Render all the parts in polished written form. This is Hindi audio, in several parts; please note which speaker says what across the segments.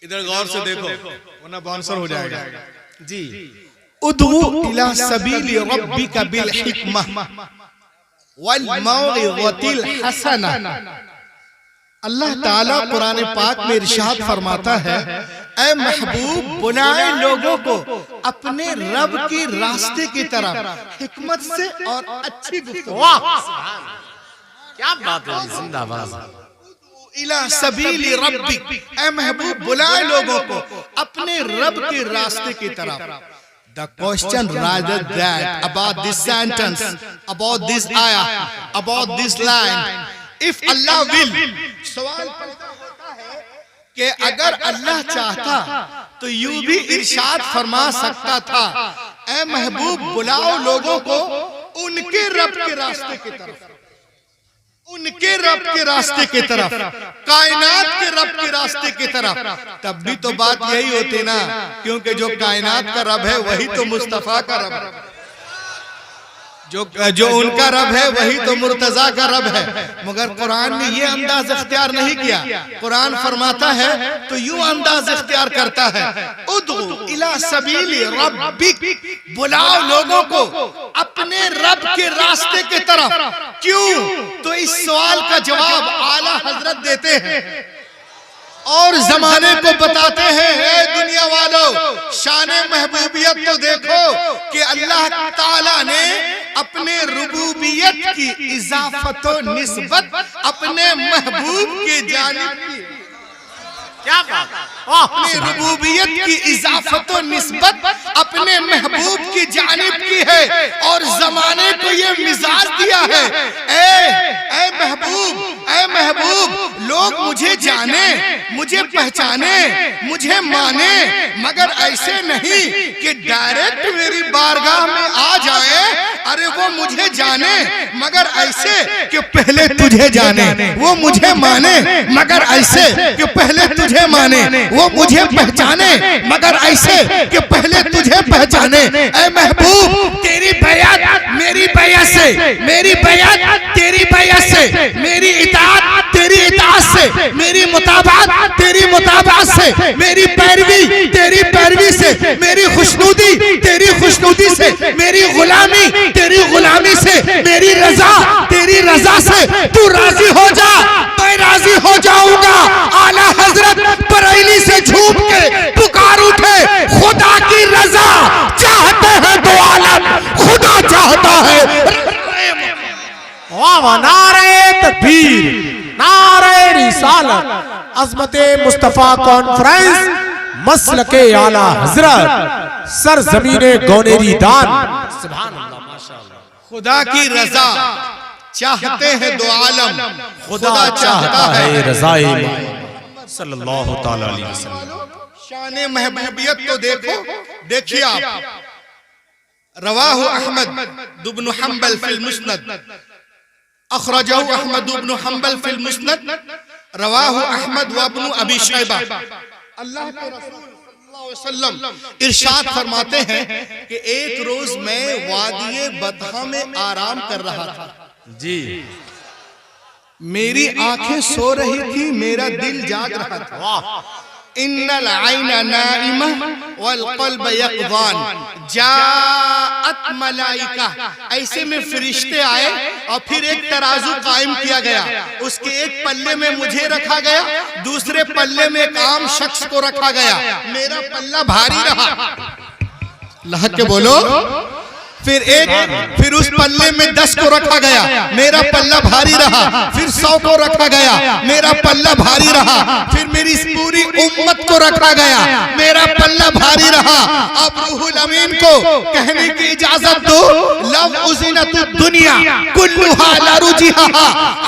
Speaker 1: इधर गौर से देखो वरना बाउंसर हो जाएगा जी।
Speaker 2: उदू इला सबील रब्बिका बिल हिकमह वल मौइज़तिल हसना। अल्लाह ताला कुरान पाक में इरशाद फरमाता है, ऐ महबूब बुलाए लोगों को अपने रब की रास्ते की तरफ हिकमत से और अच्छी गुफ्तगू।
Speaker 3: क्या बात है, जिंदाबाद।
Speaker 2: इला सबीली रब्बिक, ऐ महबूब बुलाए लोगों को अपने रब के रास्ते की तरफ। The question rather that about this sentence, about this ayah, about this line, if Allah will, सवाल पैदा होता है कि अगर अल्लाह चाहता तो यूं भी इरशाद फरमा सकता था, ऐ महबूब बुलाओ लोगों को उनके रब के रास्ते की तरफ, उनके रब के रास्ते की तरफ, कायनात के रब के रास्ते की तरफ। तब भी तो बात यही होती ना, क्योंकि जो कायनात का रब है वही तो मुस्तफा का रब है, जो उनका रब है वही तो मुर्तजा का रब है। मगर कुरान ने ये अंदाज इख्तियार नहीं किया। कुरान फरमाता है तो यूं अंदाज इख्तियार करता है, उदू इला सबीली रब्बिक, बुलाओ लोगों को अपने रब के रास्ते की तरफ। क्यों? तो इस सवाल का जवाब आला हजरत देते हैं और जमाने को बताते हैं, हे दुनिया वालों, शान महबूबियत तो देखो कि अल्लाह ताला ने अपने रुबूबियत की इजाफत व निस्बत अपने महबूब के जानिब की।
Speaker 3: क्या बात,
Speaker 2: अपनी रुबूबियत की इजाफत व निस्बत अपने महबूब की जानिब की है और जमाने को ये मिजाज दिया है, ऐ महबूब, ऐ महबूब, लोग मुझे जाने, मुझे पहचाने, मुझे माने, मगर ऐसे नहीं कि डायरेक्ट मेरी बारगाह में आ जाए। अरे वो मुझे जाने मगर ऐसे कि पहले तुझे जाने, वो मुझे माने मगर ऐसे कि पहले तुझे माने, वो मुझे पहचाने मगर ऐसे कि पहले तुझे पहचाने। ऐ महबूब तेरी बैअत मेरी बैअत से, मेरी बैअत तेरी बैअत से, मेरी इताअत तेरी इताअत से, मेरी मुताबात तेरी मुताबात से, मेरी पैरवी तेरी पैरवी से, मेरी खुशनुदी तेरी खुशनुदी से, मेरी गुलामी तेरी गुलामी से, मेरी रजा तेरी रजा से। तू राजी हो जा, मैं राजी हो जाऊंगा। आला हजरत बरेली से झूम के पुकार उठे, खुदा की रजा चाहते हैं तो आलम खुदा चाहता है।
Speaker 3: वाह, नारे तकबीर, नारे रिसालत, अज़मते मुस्तफा कॉन्फ्रेंस, मसलके आला हजरत, सरजमीने गौनेरी दान। सुभान अल्लाह, माशाअल्लाह।
Speaker 2: खुदा की रजा चाहते हैं दो आलम, खुदा चाहता है
Speaker 3: रज़ाए सल्लल्लाहु ताला अलैहि वसल्लम।
Speaker 2: शान महबूबियत तो देखो, देखिए आप, रवाहु अहमद इब्न हंबल फिल मुस्नद, अखरजहु अहमद इब्न हंबल फिल मुस्नद, रवाहु अहमद व इब्न अबी शैबा। अल्लाह के रसूल सल्लल्लाहु अलैहि वसल्लम इरशाद फरमाते हैं कि एक रोज मैं वादिये बतहा में आराम कर रहा था
Speaker 3: जी।
Speaker 2: मेरी आंखें सो रही थी, मेरा दिल जाग रहा था। इन्नल आइना नाइमा वल क़ल्ब यक़ज़ान, जाअत मलाइका, ऐसे में फरिश्ते आए और फिर एक तराजू कायम किया गया, उसके एक पल्ले में मुझे रखा गया, दूसरे पल्ले में एक आम शख्स को रखा गया। मेरा पल्ला भारी रहा, लहक के बोलो। फिर उस पल्ले में 10 को रखा गया, मेरा पल्ला भारी रहा। फिर 100 को रखा गया, मेरा पल्ला भारी रहा। फिर मेरी इस पूरी उम्मत को रखा गया, मेरा पल्ला भारी रहा। अब रूहुल अमीन को कहने की इजाजत दो, लव उज़िनतुद दुनिया कुल्लुहा ला रुजिहा।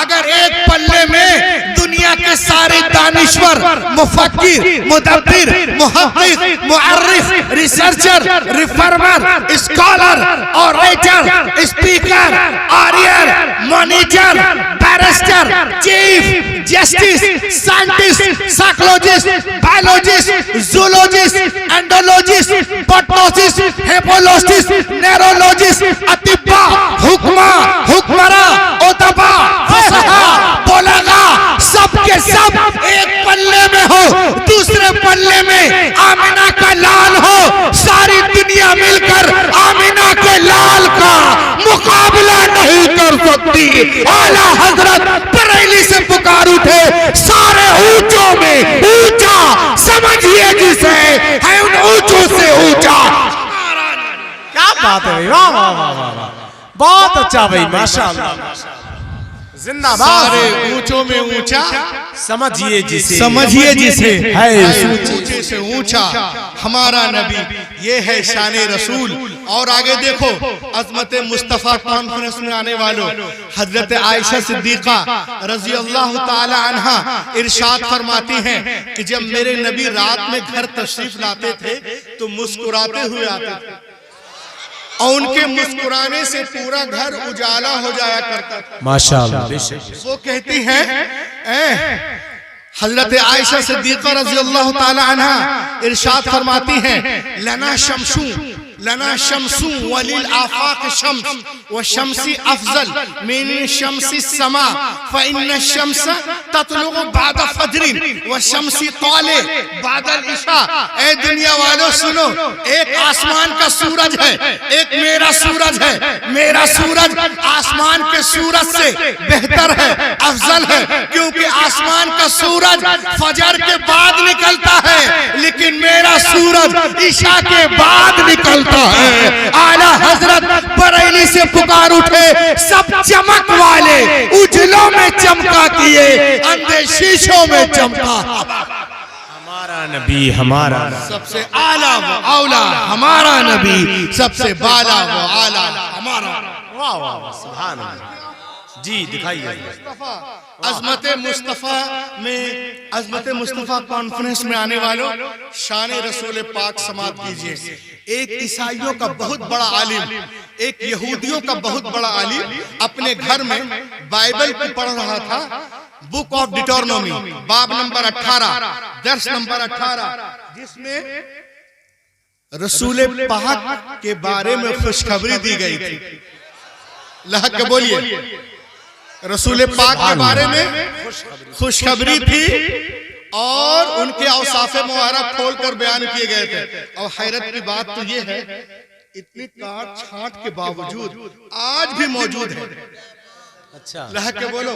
Speaker 2: अगर एक पल्ले में दुनिया के सारे दानिश्वर, मुफक्किर, मुदब्बिर, मुहद्दिस, मुअर्रिख, researcher, reformer, scholar, orator, speaker, आर्यर, monitor, barrister, chief justice, scientist, psychologist, biologist, zoologist, Indologist, botanist, hepatologist, neurologist, अतिब्बा, हुक्मा, हुक्मरा, उतबा, फसहा, बुलगा, सब के सब एक पल्ले में हो, दूसरे पल्ले
Speaker 4: आमिना का लाल हो, सारी दुनिया मिलकर आमिना के लाल का मुकाबला नहीं कर सकती। आला हजरत बरेली से पुकार उठे, सारे ऊंचों में ऊंचा समझिए जिसे है उन ऊंचों से ऊंचा।
Speaker 3: क्या बात है भाई, वाह वाह वाह वाह वाह, बहुत अच्छा भाई, माशाअल्लाह, जिंदाबाद।
Speaker 2: सारे ऊंचों में ऊंचा
Speaker 3: समझिए जिसे,
Speaker 2: समझिए जिसे
Speaker 3: है
Speaker 2: ऊंचे से ऊंचा हमारा नबी, ये है शान रसूल। और आगे देखो, अज़मत मुस्तफ़ा कॉन्फ्रेंस में आने वालों हजरत आयशा सिद्दीक़ा रज़ी अल्लाह ताला अन्हा इरशाद फरमाती हैं कि जब मेरे नबी रात में घर तशरीफ लाते थे तो मुस्कुराते हुए आते थे और उनके मुस्कुराने से पूरा घर उजाला हो जाया करता था।
Speaker 3: माशाअल्लाह।
Speaker 2: वो कहती हैं, हजरत आयशा सिद्दीक़ा रज़ी अल्लाह ताला अन्हा इरशाद फरमाती हैं, लना शम्सु वलिल आफाक शम्स व शम्सी अफजल मिन शम्सी समा फ़इन्न शम्स ततलुगु बाद फजरिन व शम्सी ताले बाद इशा। ए दुनिया वालों सुनो, एक आसमान का सूरज है, एक मेरा सूरज है। मेरा सूरज आसमान के सूरज से बेहतर है, अफजल है, क्योंकि आसमान का सूरज फजर के बाद निकलता है, लेकिन मेरा सूरज ईशा के बाद निकलता है। आला हजरत बरेली से पुकार उठे, सब चमक वाले उजलों में चमका किए, अंधे शीशों में चमका।
Speaker 3: हमारा नबी, हमारा
Speaker 2: सबसे आला वो औला हमारा नबी, सबसे बाला वो आला हमारा।
Speaker 3: वाह वाह वाह, सुभान अल्लाह जी, दिखाइए।
Speaker 2: अज़मत मुस्तफ़ा में, अज़मत मुस्तफ़ा कॉन्फ्रेंस में आने वालों शान रसूल पाक समाप्त कीजिए। एक ईसाइयों का बहुत बड़ा आलिम, एक यहूदियों का बहुत बड़ा आलिम अपने घर में बाइबल को पढ़ रहा था, बुक ऑफ डिटोरनोमी बाब नंबर 18 दर्स नंबर 18, जिसमें रसूल पाक के बारे में खुशखबरी दी गई थी। लहक के बोलिए, रसूल पाक के बारे में खुशखबरी थी और उनके औसाफ़े मुबारक खोल कर बयान किए गए थे। और हैरत की बात तो ये है, इतनी काट छांट के बावजूद आज भी मौजूद है।
Speaker 3: अच्छा,
Speaker 2: लहक के बोलो,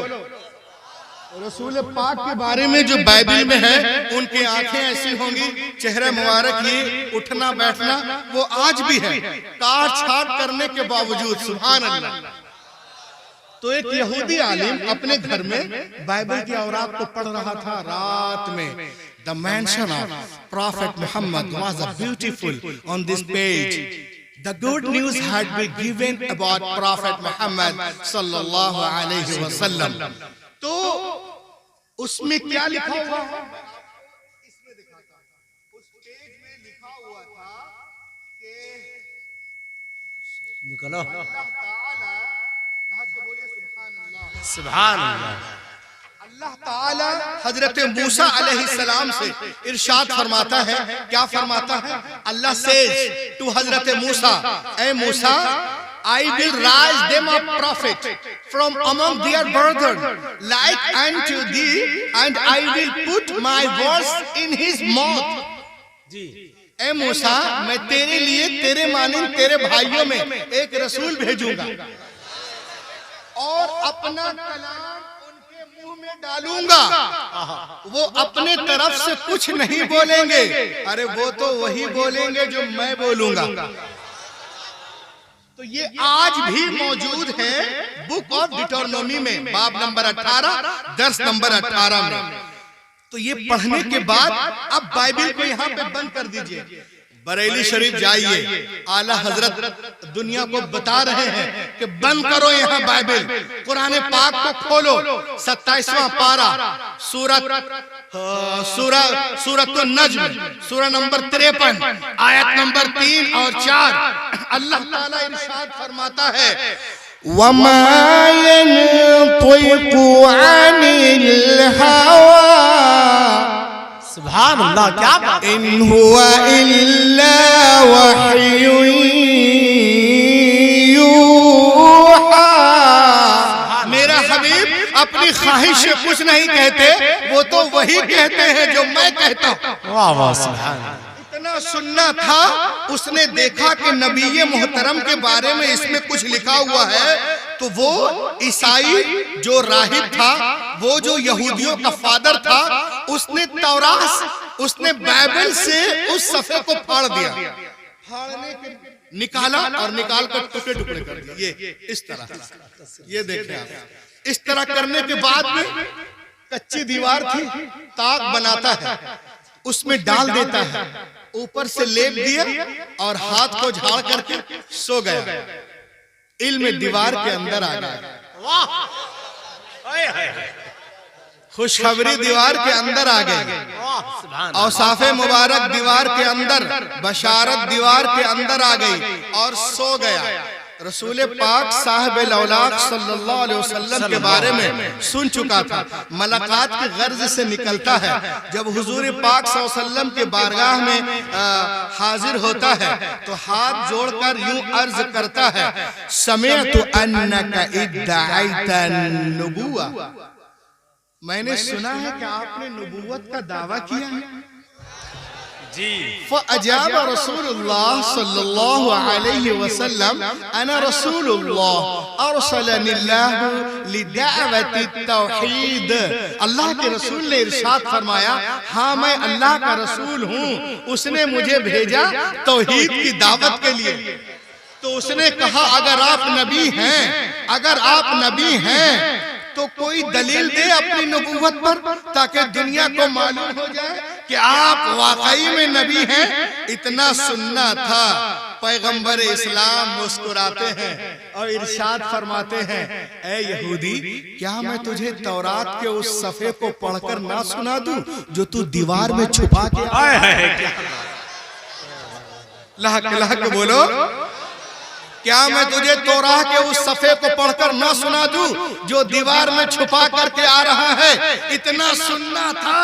Speaker 2: रसूल पाक के बारे में जो बाइबल में है, उनकी आंखें ऐसी होंगी, चेहरा मुबारक, ये उठना बैठना वो आज भी है, काट छाट करने के बावजूद। सुभान अल्लाह। तो एक यहूदी आलिम अपने घर में बाइबल की औरात को पढ़ रहा था रात में। The mention of prophet Muhammad was a beautiful on this page. The good news had been given about Prophet Muhammad sallallahu alaihi wasallam. तो उसमें क्या लिखा हुआ है? इसमें दिखाता हूं। उस पेज में लिखा हुआ था कि
Speaker 3: निकलो,
Speaker 2: अल्लाह ताला, बोलिए सुभान अल्लाह,
Speaker 3: सुभान अल्लाह।
Speaker 2: अल्लाह ताला हजरत मूसा अलैहिस्सलाम से इरशाद फरमाता है, क्या फरमाता है? Allah says to Hazrat Musa, A Musa, I will raise them up prophet from among their brethren like unto thee, and I will put my words in his mouth. जी, ए मूसा, मैं तेरे लिए तेरे मानिंद तेरे भाइयों में एक रसूल भेजूंगा और अपना कलाम उनके मुंह में डालूंगा। वो अपने तरफ से कुछ नहीं बोलेंगे, अरे वो तो वही बोलेंगे जो मैं बोलूंगा। तो ये आज भी मौजूद है बुक ऑफ डिटोरनोमी में बाब नंबर 18 दर्स नंबर 18 में। तो ये पढ़ने के बाद अब बाइबल को यहाँ पे बंद कर दीजिए, बरेली शरीफ जाइए, आला हजरत दुनिया को बता रहे हैं कि बंद करो यहाँ बाइबल, कुरान पाक को खोलो, 27वां पारा, सूरत नज्म, सूरा नंबर 53 आयत नंबर 3 और 4। अल्लाह ताला इरशाद फरमाता है, वमा यनतिकु अनिल हवा,
Speaker 3: सुभान अल्लाह, क्या बात।
Speaker 2: इन हुआ इल्ला वह्युन यूहा। मेरा हबीब अपनी ख्वाहिश से कुछ नहीं कहते, वो तो वही कहते हैं जो मैं कहता हूँ।
Speaker 3: वाह वाह, सुभान।
Speaker 2: इतना सुनना था, उसने देखा कि नबी मोहतरम के बारे में इसमें कुछ लिखा हुआ है, तो वो ईसाई जो राहिब था, वो जो यहूदियों का फादर था, उसने तौरात, उसने बाइबल से उस सफ़े को फाड़ दिया, फाड़ने के निकाला और निकाल कर टुकड़े टुकड़े कर दिए। ये इस तरह, ये देखें आप, इस तरह करने के बाद में कच्ची दीवार थी, ताक बनाता है, उसमें डाल देता है, ऊपर से लेप दिया और हाथ को झाड़ करके सो गया। इल्म दीवार के अंदर आ गया, खुशखबरी दीवार के अंदर आ गई, औसाफे मुबारक दीवार के अंदर, बशारत दीवार के अंदर आ गई और सो गया। रसूल पाक साहब औलाद सल्लल्लाहु अलैहि वसल्लम के बारे में सुन चुका था, मुलाकात की गर्ज से निकलता है। जब हुजूर पाक सल्लल्लाहु अलैहि वसल्लम के बारगाह में हाजिर होता है तो हाथ जोड़कर यूं अर्ज करता है, समिअतु अन्नका इद्दाइता नबुव्वा, मैंने सुना है कि आपने नबूवत का दावा किया है जी। फअजाब रसूलुल्लाह सल्लल्लाहु अलैहि वसल्लम, अना रसूलुल्लाह अरसलनिल्लाहु लिदावति तौहीद। अल्लाह के रसूल ने इरशाद फरमाया, हाँ मैं अल्लाह का रसूल हूँ, उसने मुझे भेजा तौहीद की दावत के लिए। तो उसने कहा, अगर आप नबी हैं, अगर आप नबी हैं तो कोई दलील दे अपनी नबूवत पर, ताकि दुनिया को मालूम हो जाए कि आप वाकई में नबी हैं। इतना सुनना था। पैगंबर इस्लाम मुस्कुराते हैं और इरशाद फरमाते हैं, ऐ यहूदी, क्या मैं तुझे तौरात के उस सफ़े को पढ़कर ना सुना दूं जो तू दीवार में छुपा के आया है? लहक लहक बोलो, क्या मैं तुझे तौराह के उस सफ़े को पढ़कर ना सुना दूं जो दीवार में छुपा करके आ रहा है? इतना सुनना था,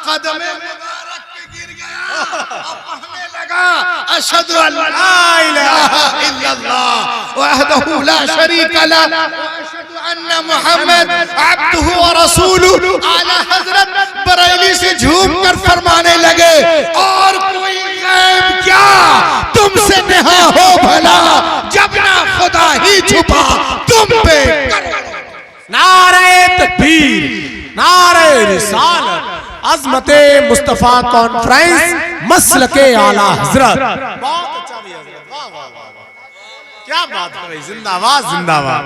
Speaker 2: कदमे मुबारक पे गिर गया और कहने लगा, अशहदु अल्ला इलाहा इल्लल्लाह वहदहु ला शरीका लह व अशहदु अन्ना मुहम्मद अब्दुहु व रसूलुहु। आला हजरत बरेली से झूम कर फरमाने लगे, और कोई गैब क्या तुमसे नेहा हो भला, जब ना खुदा ही छुपा तुम पे।
Speaker 3: नारे तकबीर, नारे रिसालत, अज़मते मुस्तफा कॉन्फ्रेंस, मसलके आला हजरत। बहुत अच्छा भी हजरत, वाह वाह वाह, क्या बात है भाई, जिंदाबाद जिंदाबाद।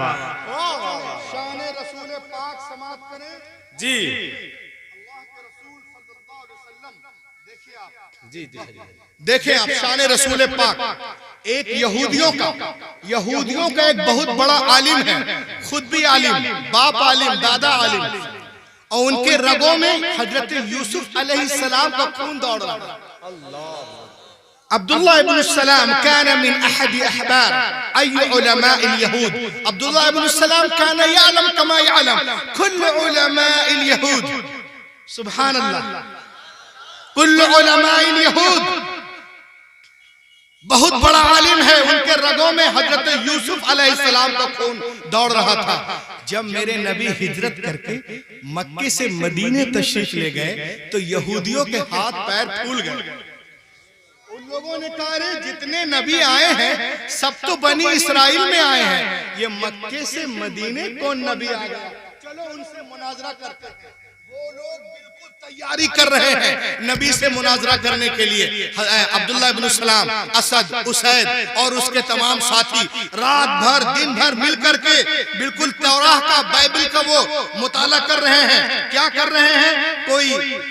Speaker 2: शान रसूल पाक समात करें
Speaker 3: जी।
Speaker 2: अल्लाह के रसूल सल्लल्लाहु अलैहि वसल्लम, देखिए आप,
Speaker 3: जी
Speaker 2: देखें आप शान रसूल पाक। एक यहूदियों का एक बहुत बड़ा आलिम है, खुद भी आलिम, बाप आलिम, दादा आलिम, और उनके रगों में हजरत यूसुफ अलैहिस्सलाम का खून दौड़ रहा है। अब्दुल्लाह इब्न सलाम काना मिन अहद अहबार अय उलमा यहूद। अब्दुल्लाह इब्न सलाम काना यअलम कमा यअलम कुल्लु उलमा यहूद। सुभान अल्लाह, कुल्लु उलमा यहूद, बहुत बड़ा आलिम है। उनके रगों में हजरत यूसुफ अलैहिस्सलाम का खून दौड़ रहा था। जब मेरे नबी हिजरत करके मक्के से मदीने तशरीफ ले गए तो यहूदियों के हाथ पैर फूल गए। उन लोगों ने कहा, अरे जितने नबी आए हैं सब तो बनी इसराइल में आए हैं, ये मक्के से मदीने कौन नबी आ गया? चलो उनसे मुनाजरा करते हैं। वो लोग बिल्कुल तैयारी कर रहे हैं नबी से मुनाजरा करने के लिए। अब्दुल्लाह इब्न सलाम, असद, उसैद और उसके तमाम साथी रात भर दिन भर मिल करके बिल्कुल तौराह का, बाइबल का वो मुताला कर रहे हैं। क्या कर रहे हैं?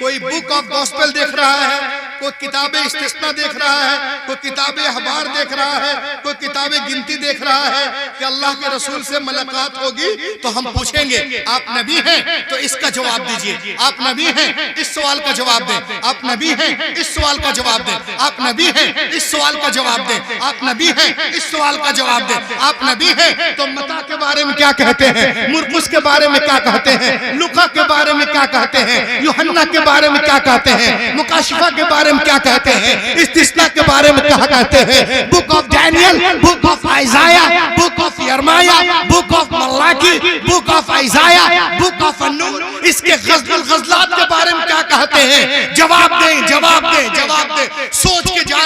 Speaker 2: कोई बुक ऑफ गॉस्पेल देख रहा है, कोई किताबे इस्तिस्ना देख रहा है, कोई किताबे अखबार देख रहा है, कोई किताबे गिनती देख रहा है कि अल्लाह के रसूल से मुलाकात होगी तो हम पूछेंगे, आप नबी हैं तो इसका जवाब दीजिए, आप नबी हैं इस सवाल का जवाब दें, आप नबी हैं इस सवाल का जवाब दें, आप नबी हैं इस सवाल का जवाब दें, आप नबी हैं इस सवाल का जवाब दें। आप नबी हैं तो मता के बारे में क्या कहते हैं, मुरकुस के बारे में क्या कहते हैं, लुका के बारे में क्या कहते हैं, यूहन्ना के बारे में क्या कहते हैं, मुकाशिफा के बारे में क्या कहते हैं, इस्तिस्ना के बारे में क्या कहते हैं, book of Daniel, book of Isaiah, book of Jeremiah, book of Malachi, book of Isaiah, book of अन्नूर, इसके गज़लात के बारे में क्या कहते हैं। जवाब दें, जवाब दें, जवाब दें। सोच के जा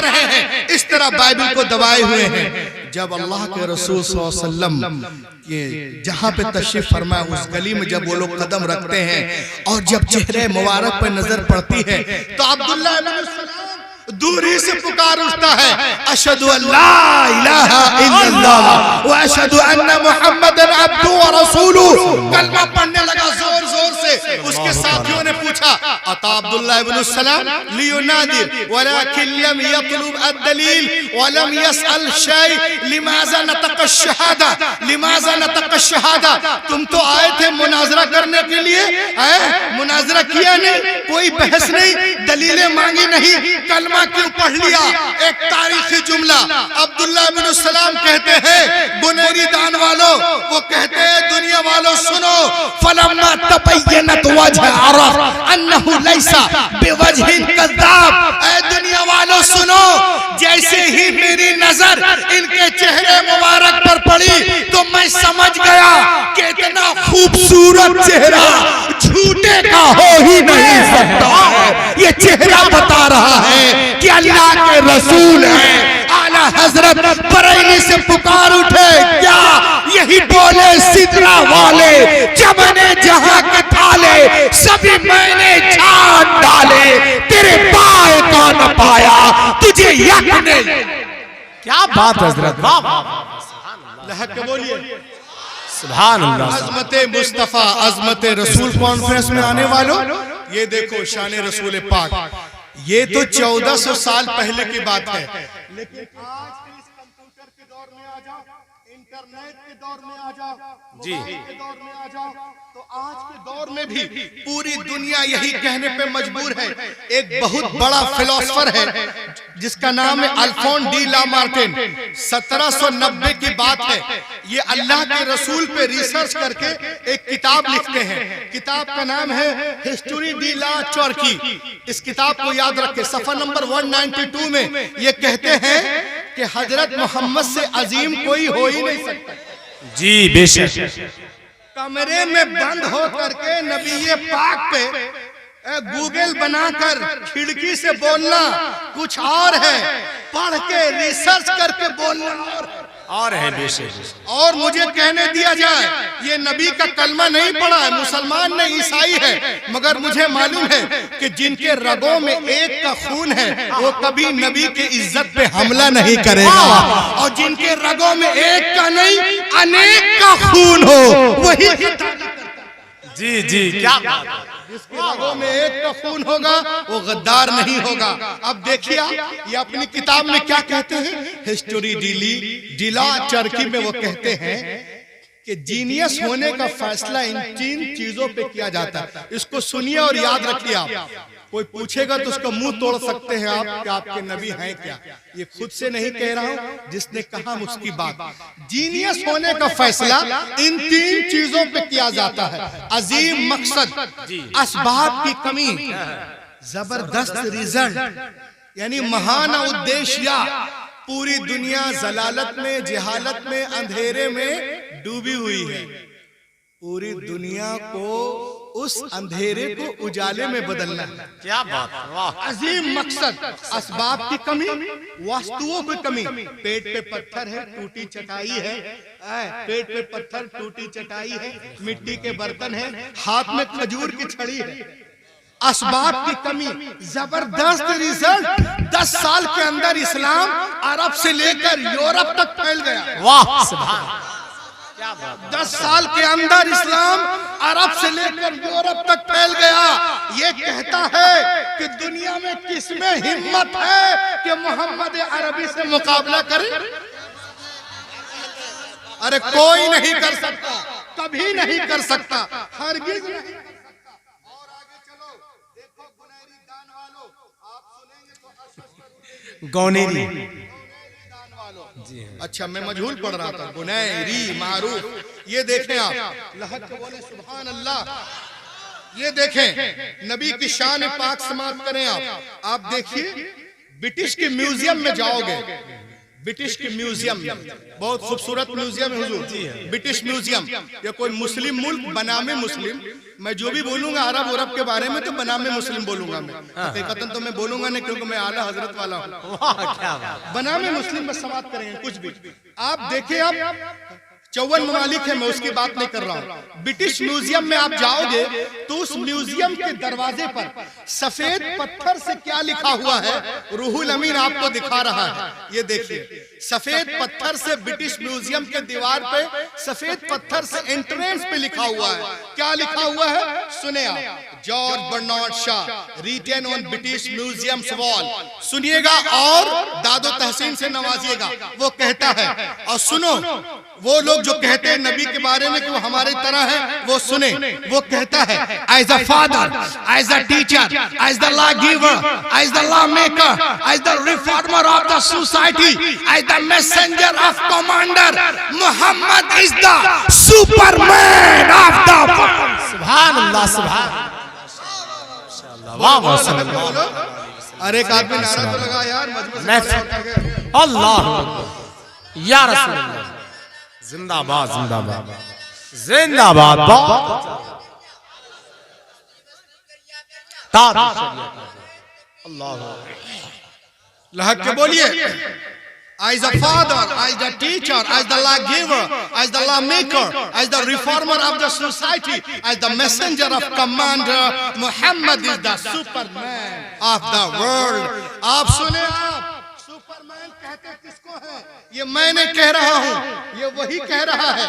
Speaker 2: तरह बाइबल को दबाए हुए हैं। जब अल्लाह के रसूल सल्लल्लाहु अलैहि वसल्लम ये जहाँ पे तशरीफ फरमा उस गली में जब वो लोग कदम रखते हैं और जब चेहरे मुबारक पर नजर पड़ती है तो अब्दुल्लाह इब्न सलाम दूरी से पुकार उठता है, अशहदु अल्ला इलाहा इल्लल्लाह व अशहदु अन्ना मुहम्मदन अब्दुहु व रसूलुहु। कलमा पढ़ने लगा जोर जोर से। उसके साथियों ने पूछा, अता अब्दुल्लाह इब्न सलाम लियुनादिर वलाकिन लम यतलुब अद-दलील व लम यसअल शै लिमाज़ा नतक़ अश-शहादा लिमाज़ा नतक़ अश-शहादा। तुम तो आए थे मुनाजरा करने के लिए, मुनाजरा किया नहीं, कोई बहस नहीं, दलीलें मांगी नहीं, कलमा क्यों पढ़ लिया? एक तारीखी जुमला अब्दुल्लाह इब्न सलाम कहते हैं, बुनेरी दान वालों, वो कहते हैं दुनिया वालों सुनो, फलम्मा तबय्यनत वजह अरफ अन्नहु लैसा बिवजहिन कज़्ज़ाब। ऐ दुनिया वालों सुनो, जैसे ही मेरी नजर इनके चेहरे मुबारक पर पड़ी तो मैं समझ गया कि इतना खूबसूरत चेहरा झूठे का हो ही नहीं सकता है। ये चेहरा बता रहा है कि अल्लाह के रसूल हैं। आला हजरत बरेली से पुकार उठे, क्या यही बोले सिदरा वाले, चमने जहां के थाले सभी मैंने छान डाले, तेरे पाए का न पाया तुझे यक ने।
Speaker 3: क्या बात हजरत, वाह
Speaker 2: लहक के बोलिए
Speaker 3: सुभान अल्लाह।
Speaker 2: अज़मते मुस्तफा अज़मते रसूल कॉन्फ्रेंस में आने वालों, ये देखो शान रसूल पाक, ये तो 1400 साल पहले की बात है, लेकिन आज के इस कंप्यूटर के दौर में आ जाओ, इंटरनेट के दौर में आ जाओ, मोबाइल के दौर में आ जाओ, तो आज के दौर में भी पूरी दुनिया यही कहने पे मजबूर है। एक बहुत बड़ा फिलोसोफर है जिसका नाम है अल्फोंस डी ला मार्टिन। 1790 की बात है। ये अल्लाह के रसूल पे रिसर्च करके एक किताब लिखते हैं। किताब का नाम है हिस्ट्री डी ला चॉर्की। इस किताब को याद रखें, सफा नंबर 192 में ये कहते हैं कि हजरत मोहम्मद से अजीम कोई हो ही नहीं सकता।
Speaker 3: जी बेशक।
Speaker 2: कमरे में बंद हो करके नबी पाक पे गूगल बनाकर खिड़की से बोलना कुछ और है, पढ़ के रिसर्च करके बोलना
Speaker 3: और है बेशक।
Speaker 2: और मुझे कहने दिया जाए ये नबी का कलमा नहीं पढ़ा है, मुसलमान नहीं ईसाई है, मगर मुझे मालूम है कि जिनके रगों में एक का खून है वो कभी नबी की इज्जत पे हमला नहीं करेगा, और जिनके रगों में एक का नहीं अनेक का खून हो वही
Speaker 3: जी जी क्या बात है।
Speaker 2: जिसके रगों में एक का खून होगा वो गद्दार नहीं होगा। अब देखिए ये अपनी किताब में क्या कहते हैं, हिस्ट्री डी ला चॉर्की में वो कहते हैं कि जीनियस होने का फैसला इन 3 चीजों पे किया जाता है। इसको सुनिए और याद रखिए। आप कोई पूछेगा तो उसका मुंह तोड़ सकते हैं आप कि आपके नबी हैं क्या। ये खुद से नहीं कह रहा हूं, जिसने कहा उसकी बात। जीनियस होने का फैसला इन 3 चीजों पे किया जाता है। अजीम मकसद, असबाब की कमी, जबरदस्त रिजल्ट यानी महान उद्देश्य। पूरी दुनिया जलालत में, जहालत में, अंधेरे में डूबी हुई है। पूरी दुनिया को उस अंधेरे को उजाले में बदलना है।
Speaker 3: क्या बात, वाह।
Speaker 2: अजीम मकसद, असबाब की कमी, वस्तुओं की कमी। पेट पे पत्थर है, टूटी चटाई है, पेट पे पत्थर टूटी चटाई है, मिट्टी के बर्तन है, हाथ में खजूर की छड़ी है। असबाब की कमी, जबरदस्त रिजल्ट। 10 साल के अंदर इस्लाम अरब से लेकर यूरोप तक फैल गया।
Speaker 3: वाह सुभान।
Speaker 2: 10 साल के अंदर इस्लाम अरब से लेकर यूरोप तक फैल गया। ये कहता है कि दुनिया में किसमें हिम्मत है कि मोहम्मद अरबी से मुकाबला करे? अरे कोई नहीं कर सकता, कभी नहीं कर सकता, हरगिज नहीं कर सकता। और आगे चलो, देखो गुनैरी दान वालों, आप सुनेंगे तो
Speaker 3: गौनेरी।
Speaker 2: अच्छा मैं मजहूल पढ़ रहा था, गुनैरी मारूफ। ये देखें आप, लहक बोले सुभान अल्लाह। ये देखें नबी की शान पाक समाप्त करें आप देखिए ब्रिटिश के म्यूजियम में जाओगे, ब्रिटिश के म्यूजियम, बहुत खूबसूरत म्यूजियम है हुजूर, ब्रिटिश म्यूजियम। ये कोई मुस्लिम मुल्क, बनामे मुस्लिम, मैं जो भी बोलूंगा अरब उरब के बारे में तो बनामे मुस्लिम बोलूंगा मैं, हकीकतन तो मैं बोलूंगा नहीं, क्योंकि मैं आला हजरत वाला हूँ। बनामे मुस्लिम बस समाप्त करेंगे कुछ भी। आप देखिए, आप 54 ममालिक है, मैं उसकी बात नहीं कर रहा हूँ। ब्रिटिश म्यूजियम में आप जाओगे तो उस म्यूजियम के दरवाजे पर सफेद पत्थर से क्या लिखा हुआ है, रूहुल अमीन आपको दिखा रहा है, ये देखिए। सफेद पत्थर से ब्रिटिश म्यूजियम के दीवार पे सफेद पत्थर से एंट्रेंस पे लिखा हुआ है, क्या लिखा हुआ है सुने आप। George Bernard Shaw, written on British Museum wall. सुनिएगा और दादो तहसीन से नवाजिएगा। वो कहता है, और सुनो, वो लोग जो कहते हैं नबी के बारे में कि वो हमारे तरह है, वो सुने। वो कहता है, as a father, as a teacher, as the law giver, as the law maker, as the reformer of the society, as the messenger of commander, Mohammed is the superman of the world.
Speaker 3: सुभान अल्लाह, सुभान अल्लाह।
Speaker 2: अरे एक आदमी नारा तो लगा यार,
Speaker 3: अल्लाह या रसूल अल्लाह, जिंदाबाद जिंदाबाद जिंदाबाद। अल्लाह
Speaker 2: लहक के बोलिए, as a father, as the teacher, as the lawgiver, as the lawmaker, as the reformer of the society, as the messenger of commander, Muhammad is the superman of the world। आप सुने, आप सुपरमैन कहते किसको है? ये मैंने कह रहा हूँ, ये वही कह रहा है।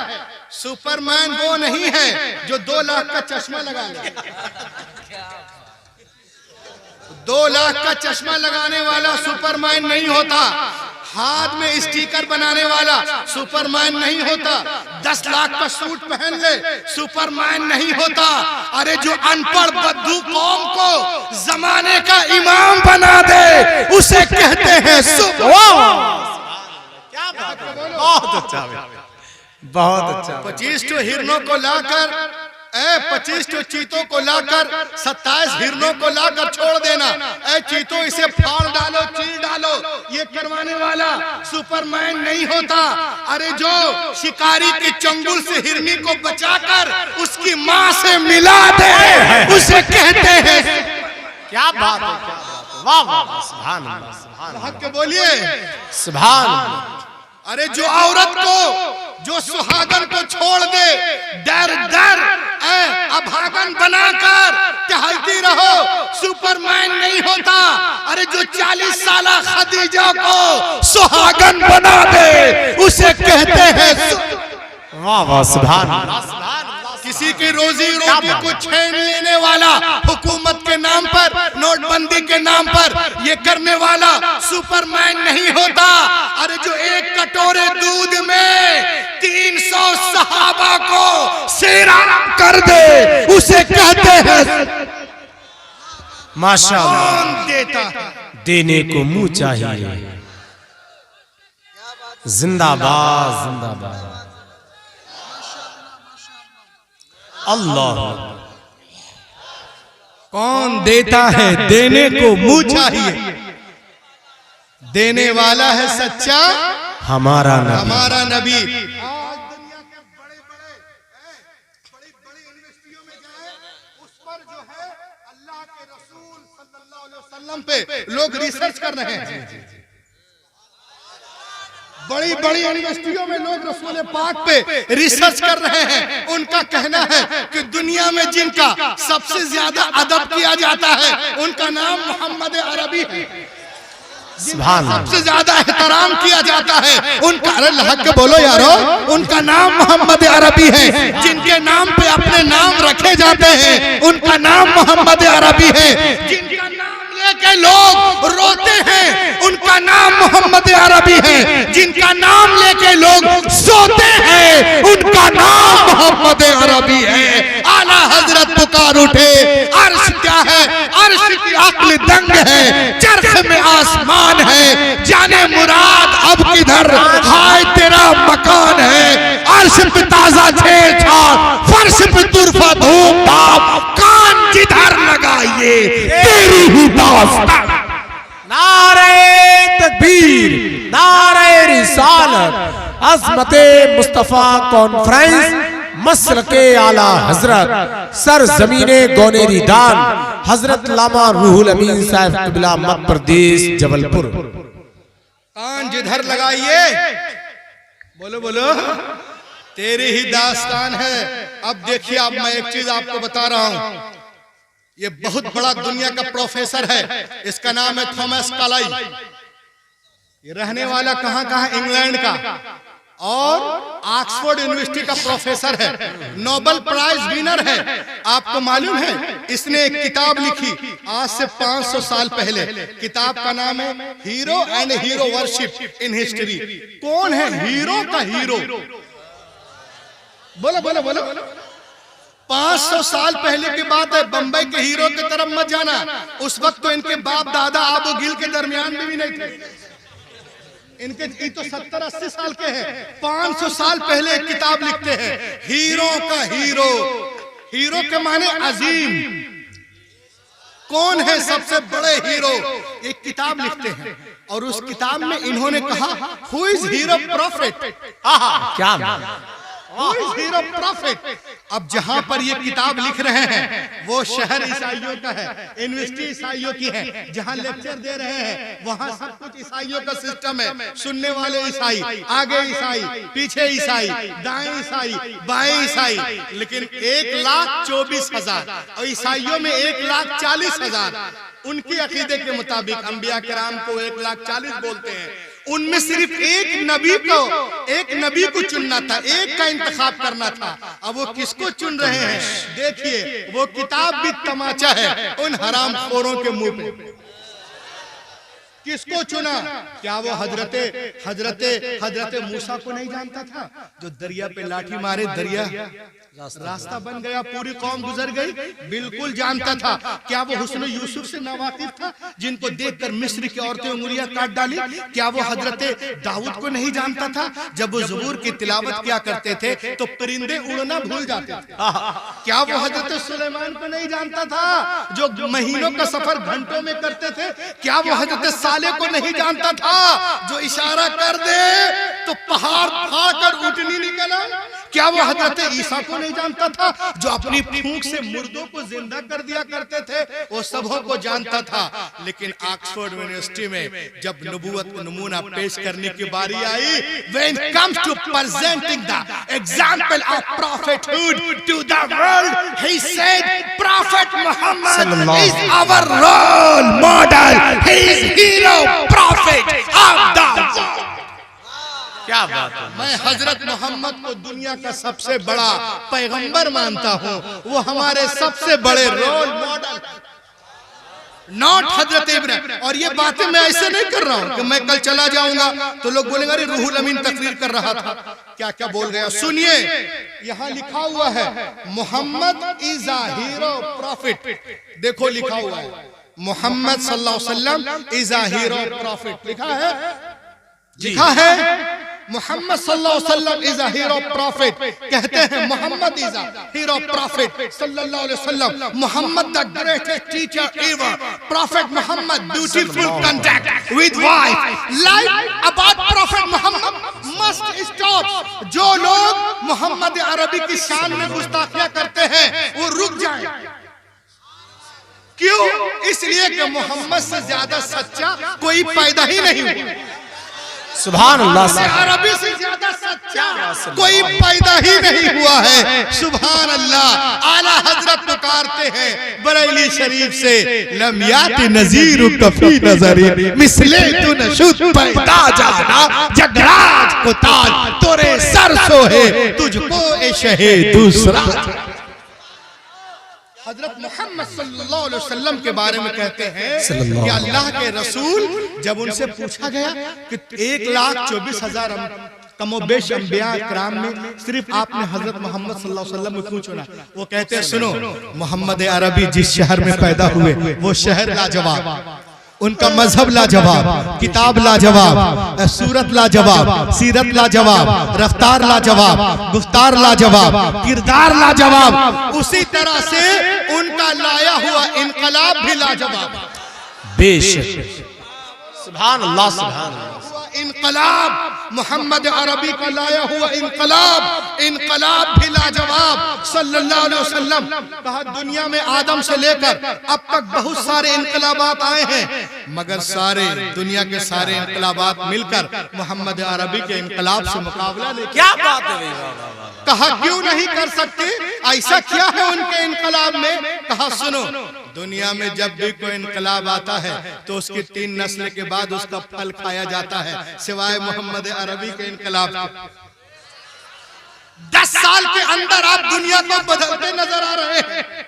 Speaker 2: सुपरमैन वो नहीं है जो 2 लाख का चश्मा लगा ले। 2 लाख का चश्मा लगाने वाला सुपरमैन नहीं होता। हाथ में स्टिकर बनाने वाला सुपरमैन नहीं होता। 10 लाख का सूट पहन ले, सुपरमैन नहीं होता। अरे जो अनपढ़ बद्दू कौम को जमाने का इमाम बना दे, उसे कहते हैं
Speaker 3: क्या बात है, बहुत अच्छा, बहुत अच्छा।
Speaker 2: 25 हिरनों को लाकर, 25 चीतों को लाकर, 27 हिरनों को लाकर छोड़ देना। चीतों इसे फाड़ डालो, चीर डालो, ये करवाने वाला सुपरमैन नहीं होता। अरे जो शिकारी के चंगुल से हिरनी को बचाकर उसकी माँ से मिला दे, उसे कहते हैं।
Speaker 3: क्या बात है, वाह वाह, सुभान अल्लाह, सुभान
Speaker 2: हक के बोलिए
Speaker 3: सुभान अल्लाह।
Speaker 2: अरे जो औरत को, जो सुहागन को छोड़ दे, डर डर अभागन बनाकर टहलती रहो, सुपरमैन नहीं होता। अरे जो 40 साल खदीजा को सुहागन बना दे, उसे कहते हैं
Speaker 3: वाह वाह, सुभान अल्लाह।
Speaker 2: किसी की रोजी रोटी को छीन लेने वाला, हुकूमत के नाम पर, नोटबंदी के नाम पर ये करने वाला सुपरमैन नहीं होता। अरे जो 1 कटोरे दूध में 300 सहाबा को सैराब कर दे, उसे कहते हैं
Speaker 3: माशाअल्लाह।
Speaker 2: कौन देता है?
Speaker 3: देने को मुंह चाहिए। जिंदाबाद जिंदाबाद। अल्लाह।
Speaker 2: कौन देता है? देने को मुंह चाहिए। देने वाला है सच्चा
Speaker 3: हमारा नबी।
Speaker 2: हमारा नबी। आज दुनिया के बड़ी यूनिवर्सिटियों में जाए, उस पर जो है अल्लाह के रसूल सल्लल्लाहु अलैहि वसल्लम पे लोग रिसर्च कर रहे हैं। बड़ी यूनिवर्सिटियों में लोग रसूल पाक पे रिसर्च कर रहे हैं। उनका कहना है कि दुनिया में जिनका सबसे ज्यादा अदब किया जाता है, उनका नाम मोहम्मद अरबी है। सबसे ज्यादा एहतराम किया जाता है उनका, अरे हक के बोलो यारो, उनका नाम मोहम्मद अरबी है। जिनके नाम पे अपने नाम रखे जाते हैं, उनका नाम मोहम्मद अरबी है। जिनका नाम लेके लोग रोते हैं, उनका नाम मोहम्मद अरबी है। जिनका नाम लेके लोग सोते हैं, उनका नाम मोहम्मद अरबी है। आला हजरत पुकार उठे, अर्श क्या है? अर्श की अक्ल दंग है, चरख में आसमान है, जाने मुराद अब किधर, हाय तेरा मकान है। अर्श पे ताजा छेड़छाड़, फर्श पे तुरफा धूम धाम, कान जिधर लगाइए तेरी ही दास्तान।
Speaker 3: नारे तकबीर, नारे रिसालत अज़मते मुस्तफ़ा कॉन्फ्रेंस मसलके आला हजरत सर जमीने गोनेरी दान हजरत लामा रूहुल अमीन साहब क़िबला मध्य प्रदेश जबलपुर।
Speaker 2: कान जिधर लगाइए, बोलो बोलो, तेरी ही दास्तान है। अब देखिए, अब मैं एक चीज आपको बता रहा हूं। ये बहुत बड़ा दुनिया का प्रोफेसर है, इसका नाम है थॉमस कालाई। ये रहने वाला कहां का है? इंग्लैंड का, और ऑक्सफोर्ड यूनिवर्सिटी का प्रोफेसर है, नोबेल प्राइज विनर है। आपको मालूम है, इसने एक किताब लिखी आज से 500 साल पहले। किताब का नाम है hero and hero worship in history. कौन है हीरो का हीरो? बोलो बोलो बोलो। 500 साल पहले की बात है। बंबई के हीरो की तरफ मत जाना, उस वक्त तो इनके बाप दादा आबू गिल के दरमियान में भी नहीं थे। इनके तो 70-80 साल के हैं। 500 साल पहले एक किताब लिखते हैं, हीरो का हीरो। हीरो के माने अजीम। कौन है सबसे बड़े हीरो? एक किताब लिखते हैं, और उस किताब में इन्होंने कहा, हु इज हीरो प्रॉफिट?
Speaker 3: क्या
Speaker 2: हीरो प्रॉफिट। अब जहां पर ये किताब लिख रहे हैं, वो शहर ईसाइयों का है, यूनिवर्सिटी ईसाइयों की है। जहां लेक्चर दे रहे हैं, वहां सब कुछ ईसाइयों का सिस्टम है। सुनने वाले ईसाई, आगे ईसाई, पीछे ईसाई, दाएं ईसाई, बाएं ईसाई। लेकिन 1,24,000 और ईसाइयों में 1,40,000। उनकी अकीदे के मुताबिक अंबिया किराम को 1,40,000 बोलते हैं। उनमें सिर्फ एक नबी को चुनना था, एक का इंतखाब करना था। अब वो किसको चुन रहे हैं? देखिए, वो किताब भी तमाचा है उन हरामखोरों के मुंह पे। किसको चुना? क्या वो हजरते मूसा को नहीं जानता था, जो दरिया पे लाठी मारे दरिया रास्ता बन गया, पूरी कौम गुजर गई? बिल्कुल जानता था। क्या वो हुस्न यूसुफ से नावाकिफ था, जिनको देखकर मिस्र की औरतें उंगलियां काट डाली? क्या वो हजरते दाऊद को नहीं जानता था, जब वो ज़बूर की तिलावत किया करते थे तो परिंदे उड़ना भूल जाते थे? क्या वो हजरत सुलेमान को नहीं जानता था, जो महीनों का सफर घंटों में करते थे? क्या वो हजरत साले को नहीं जानता था, जो इशारा कर दे तो पहाड़ फाड़ कर ऊँटनी निकला? क्या वो हजरत ईसा को नहीं जानता था, जो अपनी फूंक से मुर्दों को जिंदा कर दिया करते थे? वो सबों को जानता था। लेकिन ऑक्सफोर्ड यूनिवर्सिटी में जब नबूवत का नमूना पेश करने की बारी आई, when it comes to presenting the example of prophethood to the world, he said Prophet Muhammad is our role model. He is hero prophet of the world.
Speaker 3: क्या बात है।
Speaker 2: मैं हजरत मोहम्मद को दुनिया का सबसे बड़ा पैगंबर मानता हूँ। वो हमारे सबसे बड़े रोल मॉडल, नॉट हजरत इब्राहिम। और ये बातें मैं ऐसे नहीं कर रहा हूँ कि मैं कल चला जाऊंगा तो लोग बोलेंगे अरे रूहुल अमीन तकरीर कर रहा था, क्या क्या बोल गया। सुनिए, यहाँ लिखा हुआ है Mohammed is a hero prophet. देखो लिखा हुआ है, मोहम्मद सल्लल्लाहु अलैहि वसल्लम इज अ हीरो प्रॉफिट। लिखा है मोहम्मद सल्लल्लाहु अलैहि वसल्लम इज अ हीरो प्रॉफिट। कहते हैं Mohammed is a hero prophet सल्लल्लाहु अलैहि वसल्लम। Mohammed the greatest teacher ever. Prophet Mohammed beautiful contact with wife. Life about prophet Mohammed must stop. जो लोग मोहम्मद अरबी की शान में गुस्ताखियां करते हैं, वो रुक जाएं। क्यों? इसलिए कि मोहम्मद से ज्यादा सच्चा कोई पैदा ही नहीं हुआ।
Speaker 3: सुभान अल्लाह।
Speaker 2: अरबी से ज्यादा सच्चा कोई पैदा ही नहीं हुआ है। सुभान अल्लाह। आला हजरत पुकारते हैं बरेली शरीफ से, लम याति नज़ीर कफी नज़री मिसले तू नशुद पैदा जाना जगराज को ताज तोरे सर सोहे तुझको ए शहे दूसरा। हजरत मोहम्मद सल्लल्लाहु अलैहि वसल्लम के बारे में कहते हैं कि अल्लाह के रसूल, जब उनसे पूछा गया कि 1,24,000 कमोबेश अंबिया किराम में सिर्फ आपने हजरत मोहम्मद सल्लल्लाहु अलैहि वसल्लम को क्यों चुना? वो कहते हैं सुनो, मोहम्मद अरबी जिस शहर में पैदा हुए वो शहर लाजवाब, उनका मजहब लाजवाब, किताब लाजवाब, सूरत लाजवाब, सीरत लाजवाब, रफ्तार लाजवाब, गुफ्तार लाजवाब, किरदार लाजवाब। उसी तरह से उनका लाया हुआ इनकलाब भी लाजवाब।
Speaker 3: बेशक। सुभान अल्लाह। सुभान अल्लाह।
Speaker 2: इनकलाब मोहम्मद अरबी का लाया हुआ इनकलाब भी लाजवाब सल्लल्लाहु अलैहि वसल्लम। कहा दुनिया में आदम से लेकर अब तक बहुत सारे इनकलाबात आए हैं, मगर सारे दुनिया के सारे इनकलाबात मिलकर मोहम्मद अरबी के इनकलाब से मुकाबला नहीं।
Speaker 3: क्या बात है भाई, वाह, वाह, वाह।
Speaker 2: कहा क्यों नहीं कर सकते, ऐसा क्या है उनके इनकलाब में? कहा सुनो, दुनिया में जब भी कोई इनकलाब आता है तो उसकी 3 नस्ल के बाद उसका फल खाया जाता है, सिवाय मोहम्मद अरबी के इनकलाब के। 10 साल के अंदर आप दुनिया को बदलते नजर आ रहे हैं।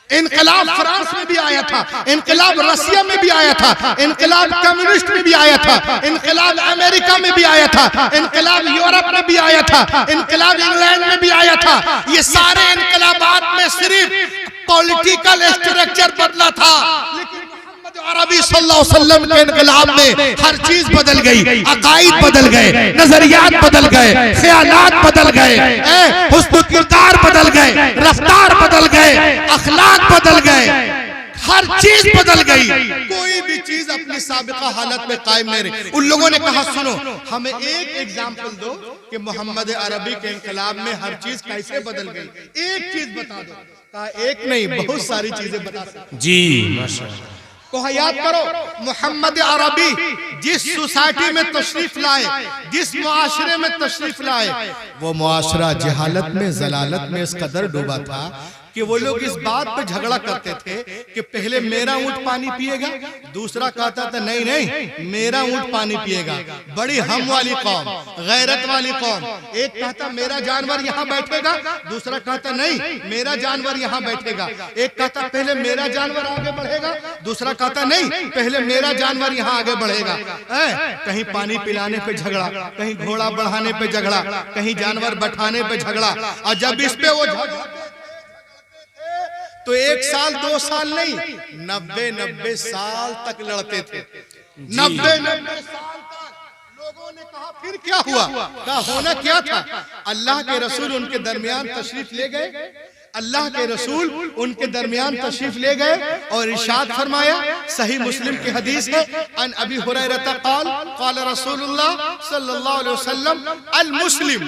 Speaker 2: इनकलाब फ्रांस में भी आया था, इनकलाब रसिया में भी आया था, इनकलाब कम्युनिस्ट में भी आया था, इनकलाब अमेरिका में भी आया था, इनकलाब यूरोप में भी आया था, इनकलाब इंग्लैंड में भी आया था। ये सारे इनकलाबात में सिर्फ पॉलिटिकल स्ट्रक्चर बदला था, लेकिन अरबी सल्लल्लाहु अलैहि वसल्लम के इनकलाब में हर चीज बदल गई। अकाईद बदल गए, नजरियात बदल गए, ख्यालात बदल गए, हुस्न किरदार बदल गए, रफ्तार बदल गए, अखलाक बदल गए, हर चीज बदल गई। कोई भी चीज अपनी साबिका हालत में कायम नहीं रही। उन लोगों ने कहा सुनो, हमें एक एग्जाम्पल दो कि मोहम्मद अरबी के इनकलाब में हर चीज कैसे बदल गई, एक चीज बता दो। कहा एक नहीं, बहुत सारी चीजें बता सकते
Speaker 3: जी, माशाअल्लाह।
Speaker 2: को याद करो, मोहम्मद अरबी जिस सोसाइटी में तशरीफ लाए, जिस मुआशरे में तशरीफ लाए, वो मुआशरा जहालत में, जलालत में इस कदर डूबा था कि वो लोग इस बात पे झगड़ा करते थे कि पहले मेरा ऊंट पानी पिएगा, दूसरा कहता था नहीं नहीं मेरा ऊंट पानी पिएगा। बड़ी हम वाली कौम, गैरत वाली कौम। एक कहता मेरा जानवर यहाँ बैठेगा, दूसरा कहता नहीं मेरा जानवर यहाँ बैठेगा। एक कहता पहले मेरा जानवर आगे बढ़ेगा, दूसरा कहता नहीं पहले मेरा जानवर यहाँ आगे बढ़ेगा। कहीं पानी पिलाने पे झगड़ा, कहीं घोड़ा बढ़ाने पे झगड़ा, कहीं जानवर बैठाने पे झगड़ा। और जब इस पे वो तो 1 साल 2 साल नहीं, 90 साल तक लड़ते थे। 90 साल तक लोगों ने कहा फिर क्या हुआ? कहा होना क्या था? अल्लाह के रसूल उनके दरमियान तशरीफ ले गए, अल्लाह के रसूल उनके दरमियान तशरीफ ले गए और इरशाद फरमाया, सही मुस्लिम की हदीस है, अन अबी हुरैरा क़ाल क़ाल रसूलुल्लाह सल्लल्लाहु अलैहि वसल्लम अल मुस्लिम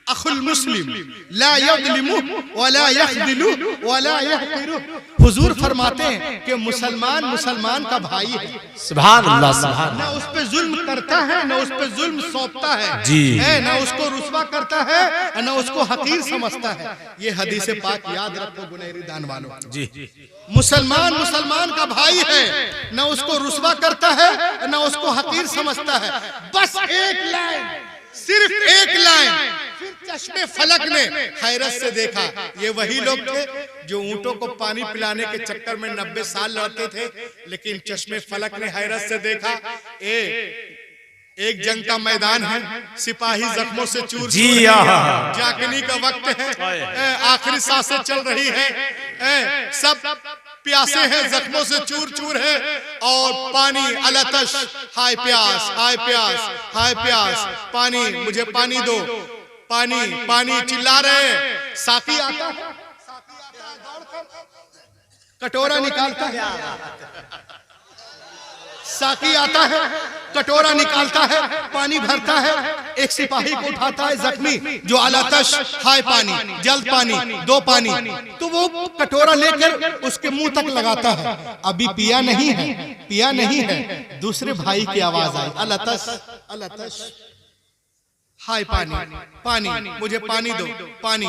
Speaker 2: अखुल मुस्लिम ला यज़लिमु वला यख़दिलु वला यहक़िरु। हुजूर फरमाते हैं कि मुसलमान मुसलमान का भाई है,
Speaker 3: सुभान अल्लाह, सुभान।
Speaker 2: ना उस पे जुल्म करता है, ना उस पे जुल्म सौंपता है
Speaker 3: जी,
Speaker 2: ना उसको रुस्वा करता है, ना उसको हकीर समझता है। ये हदीस पाक याद रखो गुनहरी दान वालों
Speaker 3: जी।
Speaker 2: मुसलमान मुसलमान का भाई है, ना उसको रुस्वा करता है, ना उसको हकीर समझता है। बस एक लाइन, सिर्फ एक लाइन। फिर चश्मे फलक ने हैरत से देखा, ये वही लोग थे जो ऊंटों को पानी पिलाने के चक्कर में 90 साल लड़ते थे, लेकिन चश्मे फलक ने हैरत से देखा एक जंग का मैदान है, सिपाही जख्मों से चूर
Speaker 3: जी,
Speaker 2: जागने का वक्त है, आखिरी सांसें चल रही है, सब प्यासे हैं, जख्मों से चूर चूर है, और पानी अलतश, हाय प्यास, हाय प्यास, हाय प्यास, पानी मुझे पानी दो, पानी पानी चिल्ला रहे। साकी आता है, कटोरा निकालता है, साकी आता है, कटोरा निकालता है, पानी भरता है, एक सिपाही को उठाता है जख्मी जो अलतश, हाय पानी, जल्द पानी, दो पानी, तो वो कटोरा लेकर उसके मुंह तक लगाता है। अभी पिया नहीं है, पिया नहीं है, दूसरे भाई की आवाज आई, अलतश अलतश, हाय पानी, पानी मुझे पानी दो, पानी।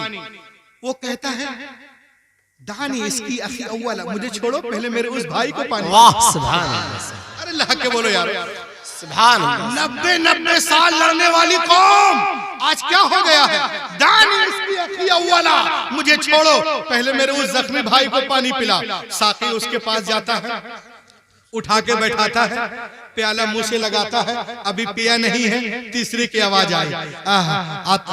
Speaker 2: वो कहता है दानी इसकी अखी अव्वला, मुझे छोड़ो पहले मेरे उस भाई को पानी।
Speaker 3: वाह, सुभान अल्लाह।
Speaker 2: अरे अल्लाह के बोलो यार,
Speaker 3: सुभान अल्लाह।
Speaker 2: 90 साल लड़ने वाली कौम आज क्या हो गया है? दानी इसकी अखी अव्वला, मुझे छोड़ो पहले मेरे उस जख्मी भाई को पानी पिला। साकी उसके पास जाता है, उठा के बैठाता है, प्याला मुंह से लगाता है, अभी पिया नहीं है, तीसरी की आवाज आई,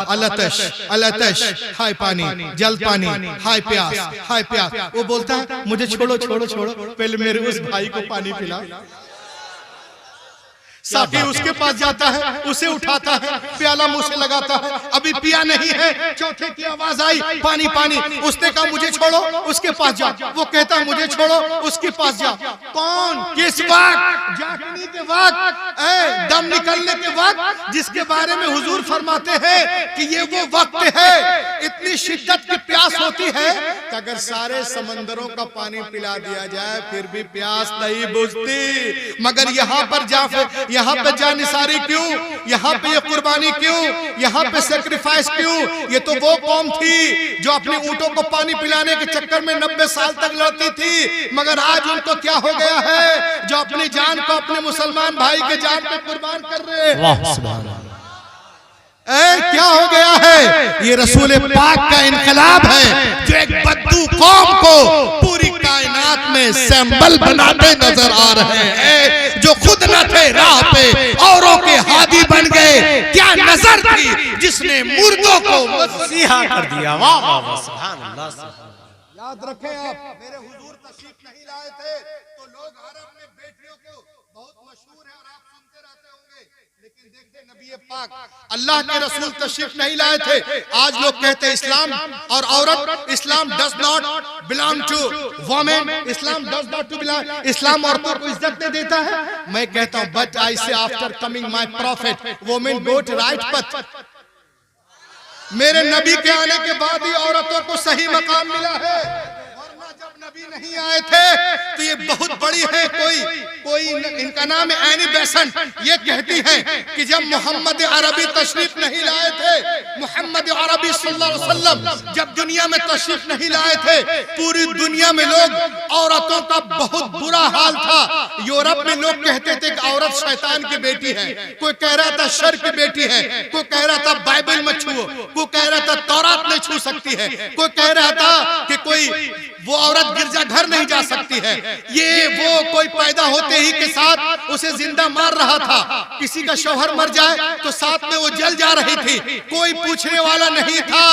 Speaker 2: अलतश अलतश, हाय पानी, जल्द पानी, हाय प्यास, हाय प्यास। वो बोलता है मुझे छोड़ो छोड़ो छोड़ो, पहले मेरे उस भाई को पानी पिला। साकी उसके पास जाता है, उसे उठाता है, प्याला मुंह से लगाता है, अभी पिया नहीं है, चौथे की आवाज आई, पानी पानी। उसने कहा मुझे छोड़ो, उसके पास जा। वो कहता है मुझे छोड़ो, उसके पास जा। कौन, किस वक्त? जागने के वक्त, दम निकलने के वक्त, जिसके बारे में हुजूर फरमाते हैं कि ये वो वक्त है, इतनी शिद्दत की प्यास होती है कि अगर सारे समंदरों का पानी पिला दिया जाए फिर भी प्यास नहीं बुझती। मगर यहाँ पे जानिसारी क्यों, यहाँ पे ये कुर्बानी क्यों, यहाँ पे सेक्रीफाइस क्यों? ये तो वो कौम थी जो अपने ऊंटों को पानी पिलाने के चक्कर में 90 साल तक लड़ती थी, मगर आज उनको क्या हो गया है जो अपनी जान को अपने मुसलमान भाई के जान पे कुर्बान कर रहे हैं। क्या हो गया है? ये रसूल पाक का इनकलाब है जो एक बद्दू कौम को पूरी कायनात में सैंबल बनाते नजर आ रहे हैं, जो खुद न थे राह पे औरों के हादी बन गए। क्या नजर थी जिसने मुर्दों को मसीहा कर दिया। वाह वाह, सुभान अल्लाह। याद रखें आप, मेरे हुजूर तशरीफ नहीं लाए थे तो लोग अरब में बेटियों को बहुत मशहूर है और आप सुनते रहते होंगे, लेकिन देखिए नबी पाक अल्लाह के रसूल तशरीफ नहीं लाए थे। आज लोग कहते हैं इस्लाम और औरत, इस्लाम does not belong to women, इस्लाम डज नॉट टू बिलोंग, इस्लाम औरतों को इज्जत नहीं देता है। मैं कहता हूं but I say after coming my prophet women got right path. मेरे नबी के आने के बाद ही औरतों को सही मकाम मिला है, वरना जब नबी नहीं आए थे तो ये बहुत बड़ी है। कोई इनका नाम है एनी बेसेंट, ये कहती है कि जब मोहम्मद अरबी तशरीफ नहीं लाए थे, मोहम्मद अरबी सल्लल्लाहु अलैहि वसल्लम जब दुनिया में तशरीफ नहीं लाए थे, पूरी दुनिया में लोग औरतों का बहुत बुरा हाल था। यूरोप में लोग कहते थे कि औरत शैतान की बेटी है, कोई कह रहा था शर की बेटी है, कोई कह रहा था बाइबल मत छुओ, कोई कह रहा था तौरात नहीं छू सकती है, कोई कह रहा था कि कोई वो औरत गिरजा घर नहीं जा सकती है। ये वो कोई पैदा होते ही के साथ उसे जिंदा मार रहा था, किसी का शौहर मर जाए तो साथ में वो जल जा रही थी, कोई पूछने वाला नहीं था।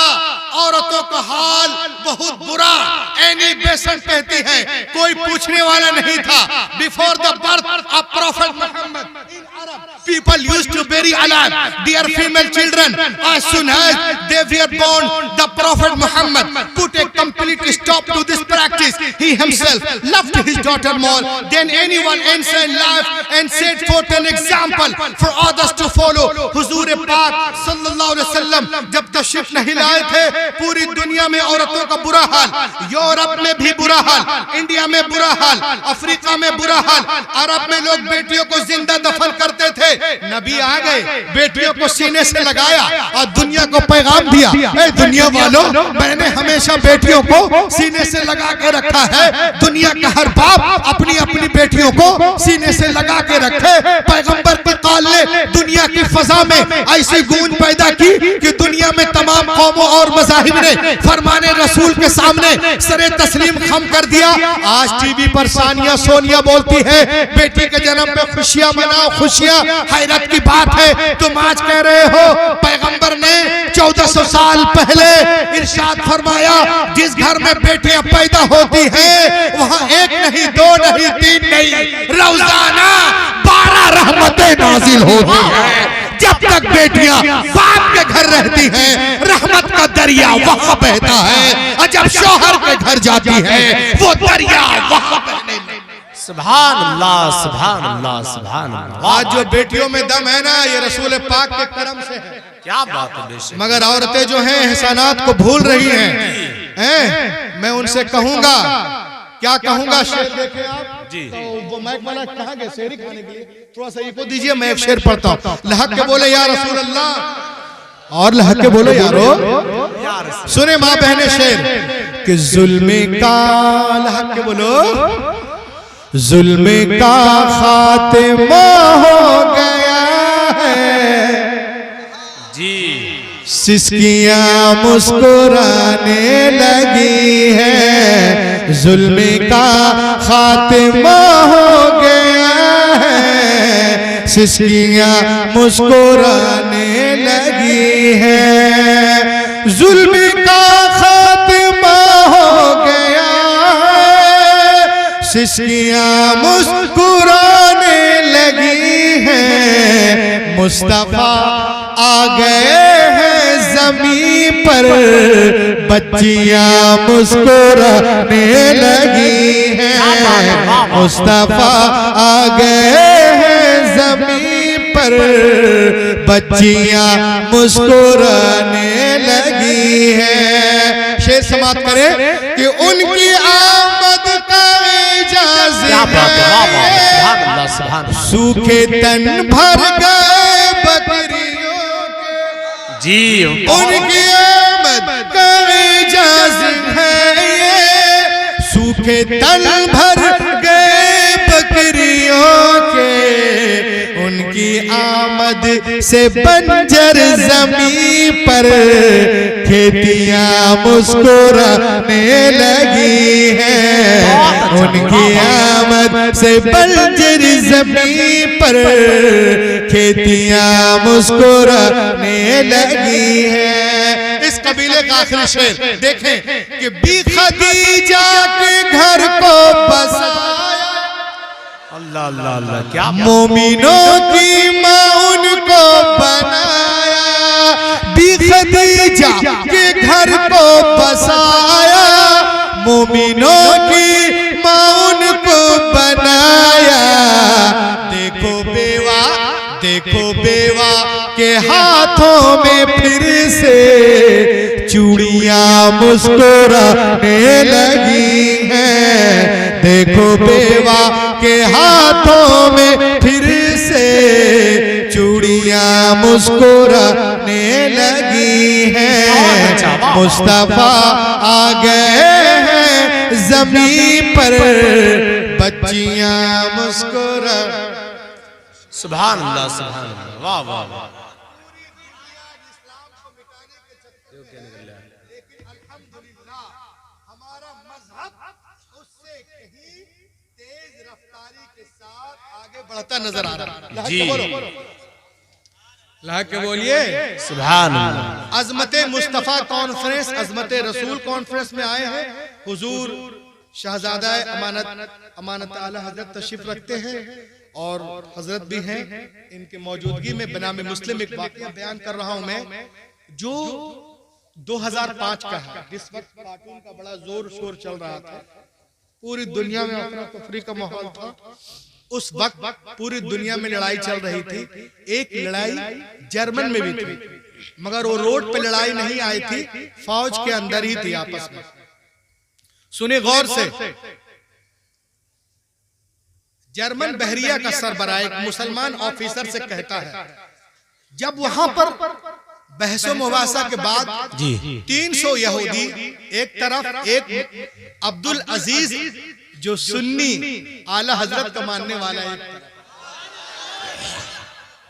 Speaker 2: औरतों का हाल बहुत बुरा, एनी बेसेंट कहती है कोई पूछने वाला नहीं था। Before the birth of prophet Mohammed in Arab people used to bury alive their female children as soon as they were born. The Prophet Muhammad put a complete stop to this practice. He himself loved his daughter more than anyone else in life and set forth an example for others to follow. हुजूर पाक सल्लल्लाहु अलैहि वसल्लम जब तशरीफ नहीं लाए थे, पूरी दुनिया में औरतों का बुरा हाल, यूरोप में भी बुरा हाल, इंडिया में बुरा हाल, अफ्रीका में बुरा हाल, अरब में लोग बेटियों को जिंदा दफन करते थे। नबी आ गए, बेटियों को सीने से लगाया और दुनिया को पैगाम दिया, ए दुनिया वालों, मैंने हमेशा बेटियों को सीने से लगा के रखा है। दुनिया का हर बाप अपनी अपनी बेटियों को सीने से लगा के रखे। पैगंबर के काल ने दुनिया की फजा में ऐसी गूंज पैदा की कि दुनिया में तमाम कौमों और मज़ाहिब ने फरमाने रसूल के सामने सरे तस्लीम खम कर दिया। आज टीवी पर सानिया सोनिया बोलती है बेटी के जन्म पे खुशियां मनाओ, खुशियां, हैरत की बात है। तुम आज कह रहे हो पैगंबर ने 1400 साल पहले इरशाद फरमाया जिस घर में बेटियां पैदा होती हैं वहां एक नहीं, दो नहीं, तीन नहीं, रोजाना 12 रहमतें नाजिल होती हैं। जब तक बेटियां बाप के घर रहती हैं रहमत का दरिया वहां बहता है, और जब शौहर के घर जाती है वो दरिया वहां बहने लगता है।
Speaker 3: सुभान अल्लाह, सुभान अल्लाह, सुभान अल्लाह।
Speaker 2: आज जो बेटियों में दम है ना, ये रसूल पाक के करम से है।
Speaker 3: क्या बात है बेशक।
Speaker 2: मगर औरतें जो हैं एहसानात को भूल रही हैं। मैं उनसे कहूंगा, क्या कहूंगा, शेर देखें आप जी। तो वो माइक वाला कहाँ गए शेर खाने के लिए? थोड़ा सा इको दीजिए, मैं एक शेर पढ़ता हूँ। लहक के बोले या रसूल अल्लाह, और लहक के बोले यारो। सुने माँ बहने शेर कि जुल्म का, लहक के बोलो, जुल्म का खात्मा हो गया है
Speaker 3: जी,
Speaker 2: सिसकियां मुस्कुराने लगी है। जुल्म का खात्मा हो गया है, सिसकियां मुस्कुराने लगी है। जुल्म का खात्मा हो गया, सिसकियां मुस्कुराने लगी हैं। मुस्तफा आ गए हैं ज़मीं पर, बच्चियां मुस्कुराने लगी हैं। मुस्तफा आ गए हैं ज़मीं पर, बच्चियां मुस्कुराने लगी हैं। शेर समाप्त करें कि उनकी आमद का इजाज़त है, सूखे तन भर गए बकरियों के,
Speaker 3: जी
Speaker 2: उनकी आमद का इजाज़त है ये, सूखे तन भर गए बकरियों के, उनकी आमद से बंजर ज़मीं पर खेतियां मुस्कुराने लगी हैं। उनकी आमद से बंजर ज़मीं पर खेतियां मुस्कुराने लगी हैं। इस कबीले का आखिरी शेर देखें कि बी खदीजा के घर को बसाया,
Speaker 3: अल्लाह अल्लाह अल्लाह, क्या
Speaker 2: मोमिनों की माँ उनको बनाया, बी खदीजा के घर को बसाया, मोमिनों की माँ उनको बनाया। देखो बेवा के हाथों में फिर से चूड़ियां मुस्कुराने लगी हैं। देखो बेवा के हाथों में फिर से चूड़ियां मुस्कुराने लगी हैं। मुस्तफा आ गए हैं ज़मीं पर, बच्चियां मुस्कुरा।
Speaker 3: सुभान अल्लाह, सुभान अल्लाह, वाह वाह वाह।
Speaker 2: हमारा मजहब उससे कहीं तेज रफ्तारी के साथ आगे बढ़ता नजर आ रहा है।
Speaker 3: जी
Speaker 1: ला के बोलिए
Speaker 3: सुभान अल्लाह।
Speaker 2: अजमत मुस्तफ़ा कॉन्फ्रेंस, अजमत रसूल कॉन्फ्रेंस में आए हैं। हुजूर शहजादा अमानत आला हजरत तशरीफ रखते हैं और हजरत भी हैं। इनके मौजूदगी में बनाम मुस्लिम एक वाकया बयान कर रहा हूं मैं, जो 2005 का है, जिस वक्त कार्टून का बड़ा जोर शोर चल रहा था, पूरी दुनिया में अफरा तफरी का माहौल था। उस वक्त पूरी दुनिया में लड़ाई चल रही थी। एक लड़ाई जर्मन में भी थी, मगर वो रोड पे लड़ाई नहीं आई थी, फौज के अंदर ही थी आपस में। सुने गौर से, जर्मन बहरिया का सरबराह एक मुसलमान ऑफिसर से कहता है, जब वहां पर बहसो मुबासा के बाद 300 यहूदी एक तरफ, एक अब्दुल अजीज जो सुन्नी आला हजरत का मानने वाला है,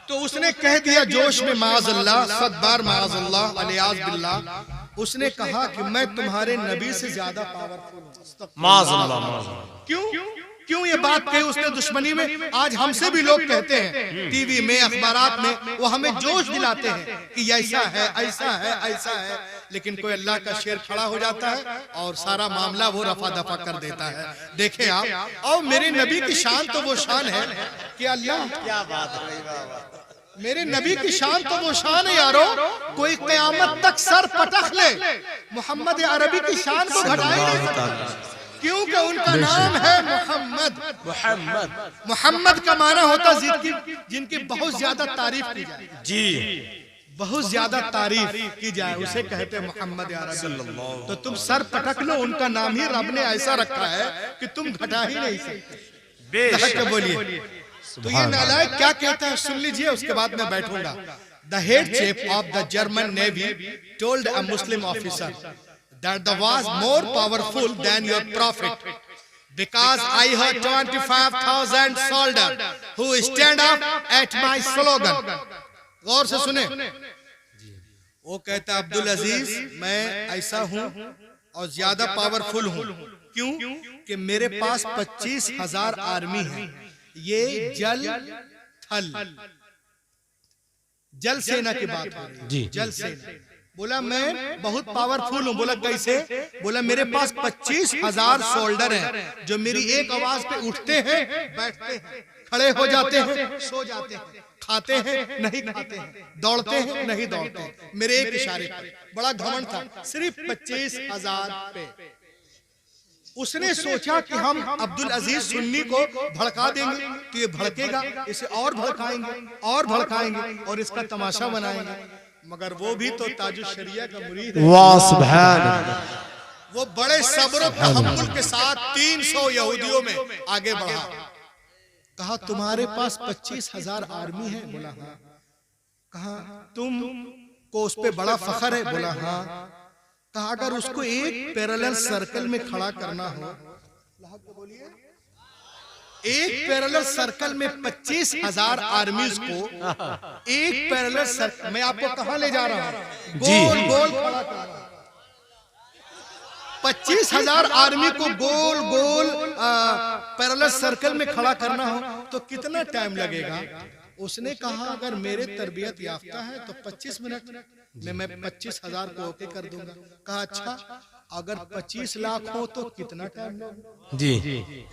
Speaker 2: तो उसने कह दिया जोश में, माज़अल्लाह, सदबार माज़अल्लाह, अलियाज़ बिल्लाह, उसने कहा कि मैं तुम्हारे नबी से ज्यादा पावरफुल हूं।
Speaker 3: माज़अल्लाह।
Speaker 2: क्यों ये बात कही उसने दुश्मनी में? आज हमसे भी लोग कहते हैं टीवी में, अखबारात में, वो हमें जोश दिलाते हैं कि ऐसा है, ऐसा है, ऐसा है, लेकिन कोई अल्लाह का शेर खड़ा हो जाता है और सारा मामला वो रफा दफा कर देता है। देखें आप, और मेरे नबी की शान तो वो शान है कि अल्लाह, क्या बात है, मेरे नबी की शान तो वो शान है यारो, कोई कयामत तक सर पटक ले, मोहम्मद अरबी की शान को घटा ही नहीं सकता, क्योंकि उनका नाम है मोहम्मद। मोहम्मद का माना होता जिनकी बहुत ज्यादा तारीफ की जाए,
Speaker 3: जी
Speaker 2: बहुत ज्यादा तारीफ की जाए, उसे कहते हैं मोहम्मद अरबी। तो तुम सर पटक लो, उनका नाम ही रब ने ऐसा रखा है कि तुम घटा ही नहीं सकते। बोलिए, तो ये नालायक क्या कहता है सुन लीजिए, उसके बाद मैं बैठूंगा। The head chief of the German navy told a Muslim officer that the was more powerful than your prophet, because I heard 25,000 soldiers who stand up at my slogan. गौर से सुने, वो कहता अब्दुल अजीज, मैं ऐसा हूं और ज्यादा पावरफुल हूं। क्यों? कि मेरे पास 25,000 आर्मी है। ये जल थल जल सेना की बात हो रही है, जल सेना। बोला मैं बहुत पावरफुल हूँ। बोला कैसे? बोला मेरे पास 25,000 सोल्डर हैं जो मेरी एक आवाज पे उठते हैं, बैठते हैं, खड़े हो जाते हैं, सो जाते हैं, खाते हैं नहीं खाते हैं, दौड़ते हैं नहीं दौड़ते हैं, मेरे एक इशारे पर। बड़ा घमंड था, सिर्फ 25,000 पे। उसने सोचा कि हम अब्दुल अजीज सुन्नी को भड़का देंगे तो ये भड़केगा, इसे और भड़काएंगे और भड़काएंगे और इसका तमाशा बनाएंगे। मगर वो भी तो ताजुश शरिया का मुरीद है।
Speaker 3: वाह सुभान अल्लाह।
Speaker 2: वो बड़े सब्र और तहम्मुल के साथ 300 यहूदियों में आगे बढ़ा। कहा तुम्हारे पास 25,000 आर्मी है? बोला हाँ। कहा तुम को उस पे बड़ा फख्र है? बोला हाँ। कहा अगर उसको एक पैरेलल सर्कल में खड़ा करना हो, बोलिए, एक पैरेलल सर्कल में 25,000 आर्मीज को एक पैरेलल सर्कल, मैं आपको कहां ले जा रहा हूं? गोल गोल खड़ा कर रहा हूं। 25,000 आर्मी को गोल गोल पैरेलल सर्कल में खड़ा करना हो तो कितना टाइम लगेगा? उसने कहा अगर मेरे तरबियत याफ्ता है तो 25 मिनट में मैं 25,000 को ओके कर दूंगा। कहा अच्छा, अगर 25 लाख हो तो कितना टाइम लगेगा?
Speaker 3: जी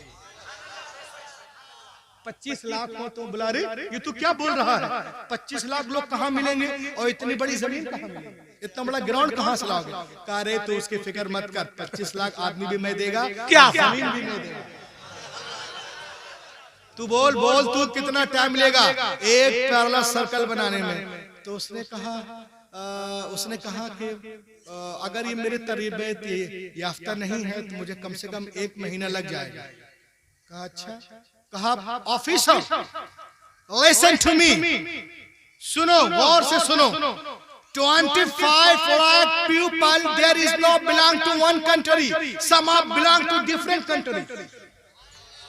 Speaker 2: 25 लाख हो तो बुला रहे, ये तू क्या बोल रहा है? 25 लाख लोग कहाँ मिलेंगे और इतनी बड़ी जमीन कहाँ मिलेगी, इतना बड़ा ग्राउंड कहाँ से लाओगे? कह रहे तो उसकी फिक्र मत कर, 25 लाख आदमी भी मैं देगा, क्या जमीन भी मैं देगा। तू बोल बोल तू कितना टाइम लेगा एक पैरेलल सर्कल बनाने में? तो उसने कहा कि अगर ये मेरे तरबियत याफ्ता नहीं है तो मुझे कम से कम 1 महीना लग जाएगा। कहा अच्छा। कहा ऑफिसर लिसन टू मी, सुनो गौर से सुनो, 25 lakh people there is no belong to one country, some are belong to different country।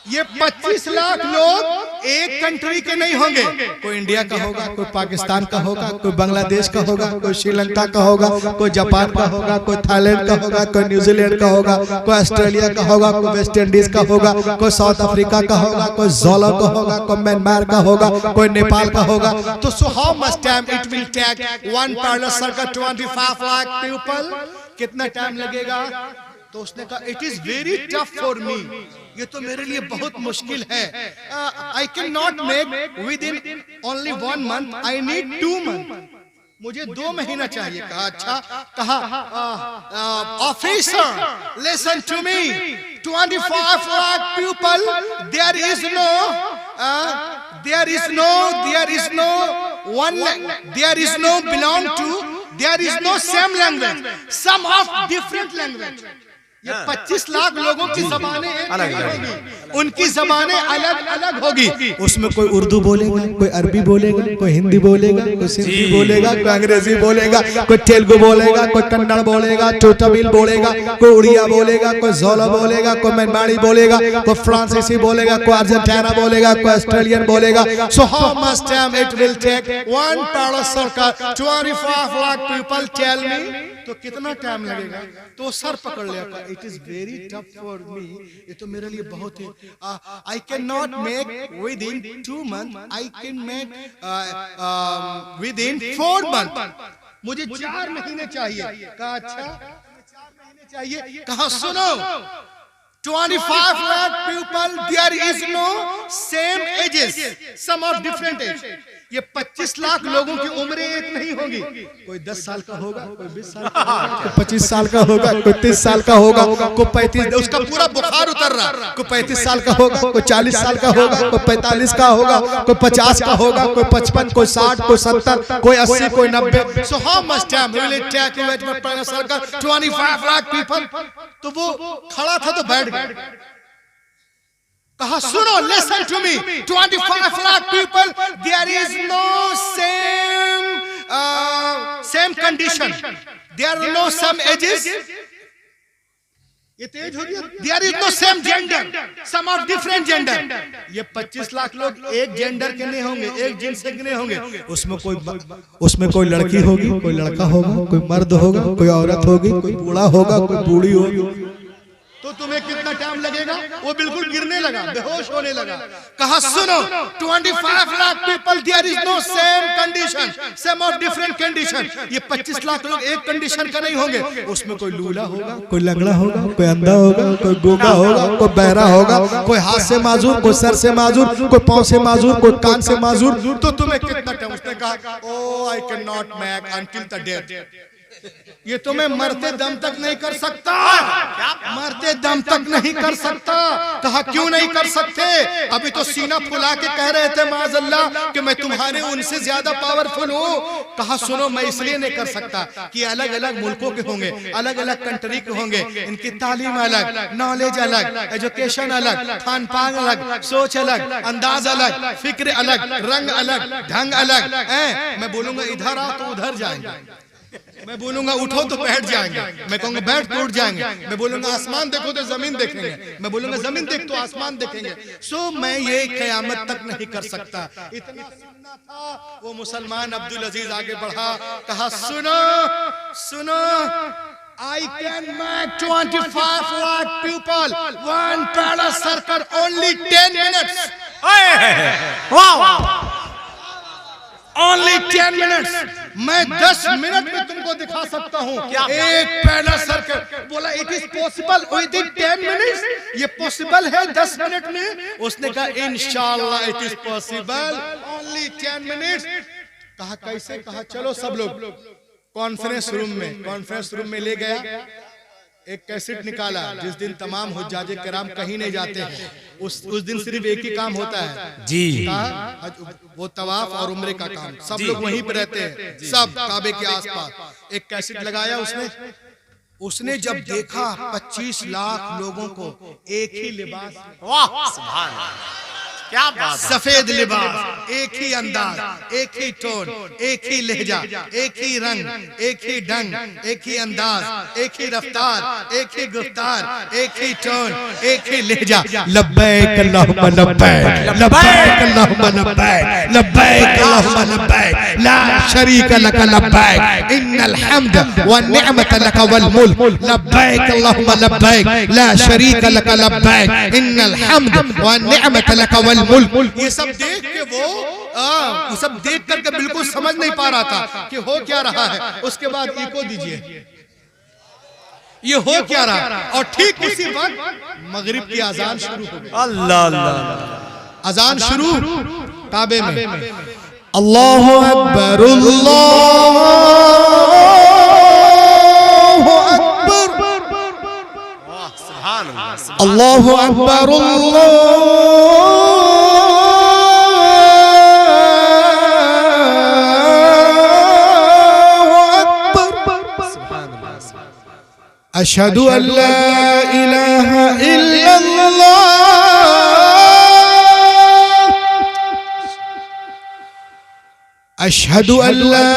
Speaker 2: ये 25 लाख लोग एक कंट्री के नहीं होंगे, कोई इंडिया का होगा, कोई पाकिस्तान का होगा, कोई बांग्लादेश का होगा, कोई श्रीलंका का होगा, कोई जापान का होगा, कोई थाईलैंड का होगा, कोई न्यूजीलैंड का होगा, कोई ऑस्ट्रेलिया का होगा, कोई वेस्ट इंडीज का होगा, कोई साउथ अफ्रीका का होगा, कोई जोला का होगा, कोई म्यांमार का होगा, कोई नेपाल का होगा। तो so how much time it will take one parallel circle 25 lakh people, कितना टाइम लगेगा? तो उसने कहा it is very tough for me, ये तो मेरे लिए बहुत मुश्किल है। I can not make within only 1 month, I need 2 month, मुझे 2 महीना चाहिए। कहा अच्छा। कहा officer listen to me, 25 lakh people there is no belong to, there is no same language, some of different language. ये 25 लाख लोगों की ज़बानें एक नहीं होगी, उनकी ज़बानें अलग अलग होगी। उसमें कोई उर्दू बोलेगा, कोई अरबी बोलेगा, कोई हिंदी बोलेगा, कोई सिंधी बोलेगा, कोई अंग्रेजी बोलेगा, कोई तेलुगु बोलेगा, कोई कन्नड़ बोलेगा, कोई तमिल बोलेगा, कोई उड़िया बोलेगा, कोई जोला बोलेगा, कोई म्यांमारी बोलेगा, कोई फ्रांसीसी बोलेगा, कोई अर्जेंटीना बोलेगा, कोई ऑस्ट्रेलियन बोलेगा। So how much time it will take one parallel circle 25 lakh people, tell me, तो कितना टाइम लगेगा? तो सर पकड़ लिया, it is very tough for me, ये तो मेरे लिए बहुत है। I can not make within 2 months, I can make within 4 months, मुझे 4 महीने चाहिए। कहा अच्छा 4 महीने चाहिए। कहा सुनो, 25 lakh people, there is no same ages, some are different age। ये 25 लाख लोगों की उम्रें एक नहीं होगी, कोई 10 साल का होगा, कोई 20 साल का होगा, कोई 25 साल का होगा, कोई 30 साल का होगा, कोई 35, उसका पूरा बुखार उतर रहा, कोई 35 साल का होगा, कोई 40 साल का होगा, कोई 45 का होगा, कोई 50 का होगा, कोई 55, कोई 60, कोई 70, कोई 80, कोई 90। So how much time will it take you at parallel circle 25 lakh people? तो वो खड़ा था तो बैठ गया। कहा सुनो, listen to me, 25 lakh people, there is no same condition, there are no same ages, ये तेज हो गया, there is no same gender, some of different gender. ये 25 लाख लोग एक जेंडर के नहीं होंगे, एक जिन्स के नहीं होंगे, उसमें कोई लड़की होगी, कोई लड़का होगा, कोई मर्द होगा, कोई औरत होगी, कोई बूढ़ा होगा, कोई बूढ़ी होगी। तो तुम्हें कितना टाइम लगेगा? वो बिल्कुल गिरने लगा, बेहोश होने लगा। कहा सुनो, 25 lakh people, there is no same condition, same of different condition. ये 25 लाख लोग एक कंडीशन का नहीं होंगे। उसमें कोई लूला होगा, कोई लंगड़ा होगा, कोई अंधा होगा, कोई गूंगा होगा, कोई बहरा होगा, कोई हाथ से माजूर, कोई सर से माजूर, कोई पांव से माजूर, कोई कान से माजूर। तो तुम्हें कितना टाइम? उसने कहा oh I can not make until the death. ये तो मैं मरते दम तक नहीं कर सकता, मरते दम तक नहीं कर सकता। कहा क्यों नहीं कर सकते? अभी तो सीना फुला के कह रहे थे माज़अल्लाह कि मैं तुम्हारे उनसे ज्यादा पावरफुल हूँ। कहा सुनो, मैं इसलिए नहीं कर सकता कि अलग अलग मुल्कों के होंगे, अलग अलग कंट्री के होंगे, इनकी तालीम अलग, नॉलेज अलग, एजुकेशन अलग, खान पान अलग, सोच अलग, अंदाज अलग, फिक्र अलग, रंग अलग, ढंग अलग। मैं बोलूंगा इधर आओ तो उधर जाएंगे, मैं बोलूंगा उठो तो बैठ जाएंगे, मैं कहूंगा बैठ तो उठ जाएंगे, मैं बोलूंगा आसमान देखो तो जमीन देखेंगे, मैं बोलूंगा जमीन देख तो आसमान देखेंगे। सो मैं ये क़यामत तक नहीं कर सकता। इतना सुनना था। वो मुसलमान अब्दुल अजीज आगे बढ़ा, कहा सुनो सुनो, I can make 25 lakh people one palace circle only 10 minutes. Only 10 minutes. मैं 10 मिनट में तुमको दिखा सकता हूँ एक पहला सर्कल। बोला it is possible with in 10 minutes. ये पॉसिबल है 10 मिनट में? उसने कहा इंशाअल्लाह it is possible, only 10 minutes. कहा कैसे? कहा चलो सब लोग कॉन्फ्रेंस रूम में ले गया। एक कैसेट निकाला जिस दिन तमाम हुज्जाज किराम कहीं नहीं जाते हैं, उस दिन सिर्फ एक ही काम होता है जी, वो तवाफ और उम्रे का काम। सब लोग वहीं पे रहते हैं, सब काबे के आसपास। एक कैसेट लगाया उसने जब देखा 25 लाख लोगों को एक ही लिबास, वाह सुभान अल्लाह, क्या बात, सफेद लिबास, एक ही अंदाज, एक ही टोन, एक ही लहजा, एक ही रंग, एक ही ढंग, एक ही अंदाज, एक ही रफ्तार, एक ही गुफ्तार, एक ही टोन, एक ही लहजा। लब्बैक अल्लाहुम्मा लब्बैक, लब्बैक अल्लाहुम्मा लब्बैक, लब्बैक अल्लाहुम्मा लब्बैक, ला शरीक लक लब्बैक, इन्नल हम्द वन निअमत लक वल मुल्क, लब्बैक अल्लाहुम्मा लब्बैक, ला शरीक लक लब्बैक, इन्नल हम्द वन निअमत लक वल मुल्क। ये सब देख के वो सब देख करके बिल्कुल समझ नहीं पा रहा था कि हो क्या रहा है। उसके बाद इको दीजिए, ये हो क्या रहा। और ठीक उसी वक्त मगरिब की अजान शुरू हो गई। अल्लाह अल्लाह, अजान शुरू काबे में। अल्लाहु अकबर, अल्लाहु अकबर, अशहदु अल्ला इलाहा इल्लल्लाह, अशहदु अल्ला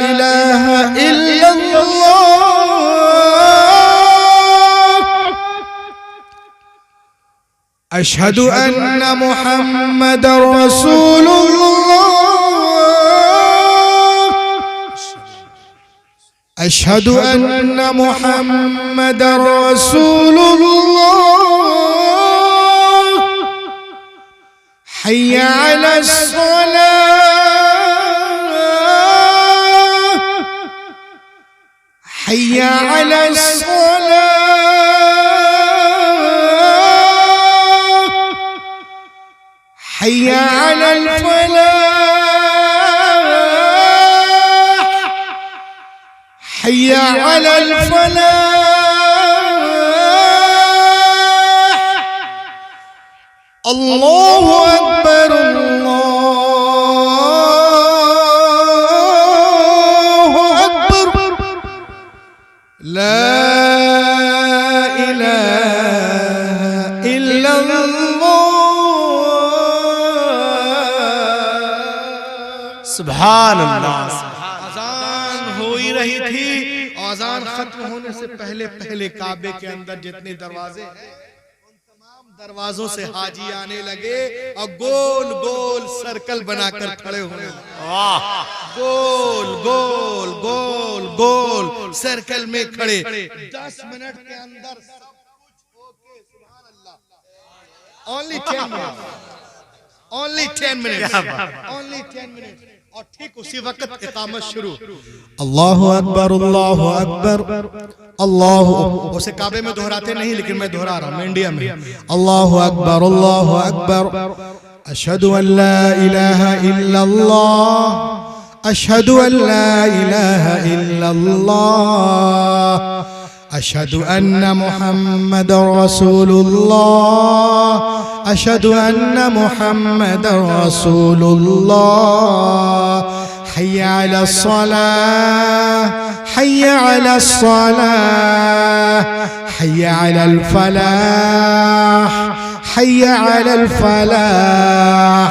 Speaker 2: इलाहा इल्लल्लाह, अशहदु अन्ना मुहम्मदर रसूलुल्लाह, अशहदु अन्ना मुहम्मदर रसूलुल्लाह, हय्या अलस सलाह, हय्या अलस सलाह, हय्या अलल फलाह, हय्या अलल फलाह, अल्लाहु अकबर, अल्लाहु अकबर, ला इलाहा इल्लल्लाह, सुभान अल्लाह। रही थी, अज़ान खत्म होने से पहले पहले काबे के अंदर जितने दरवाजे हैं उन तमाम दरवाजों से हाजी आने लगे और गोल गोल सर्कल बनाकर खड़े होने लगे। गोल गोल गोल गोल सर्कल में खड़े। 10 मिनट के अंदर only 10 minute, only 10 minute, only 10 minute. और ठीक उसी वक्त इकामत शुरू।
Speaker 4: अल्लाहु अकबर, अल्लाहु अकबर, अल्लाहु।
Speaker 2: उसे काबे में दोहराते नहीं, लेकिन मैं दोहरा रहा हूँ इंडिया में।
Speaker 4: अल्लाहु अकबर, अल्लाहु अकबर। अशहदु अल्ला इलाहा इल्लल्लाह, अशहदु अल्ला इलाहा इल्लल्लाह, अशहदु अन्ना मुहम्मदर रसूलुल्लाह, अशहदु अन्ना मुहम्मदर रसूलुल्लाह। हय्या अलस सलाह, हय्या अलस सलाह, हय्या अलल फलाह, हय्या अलल फलाह।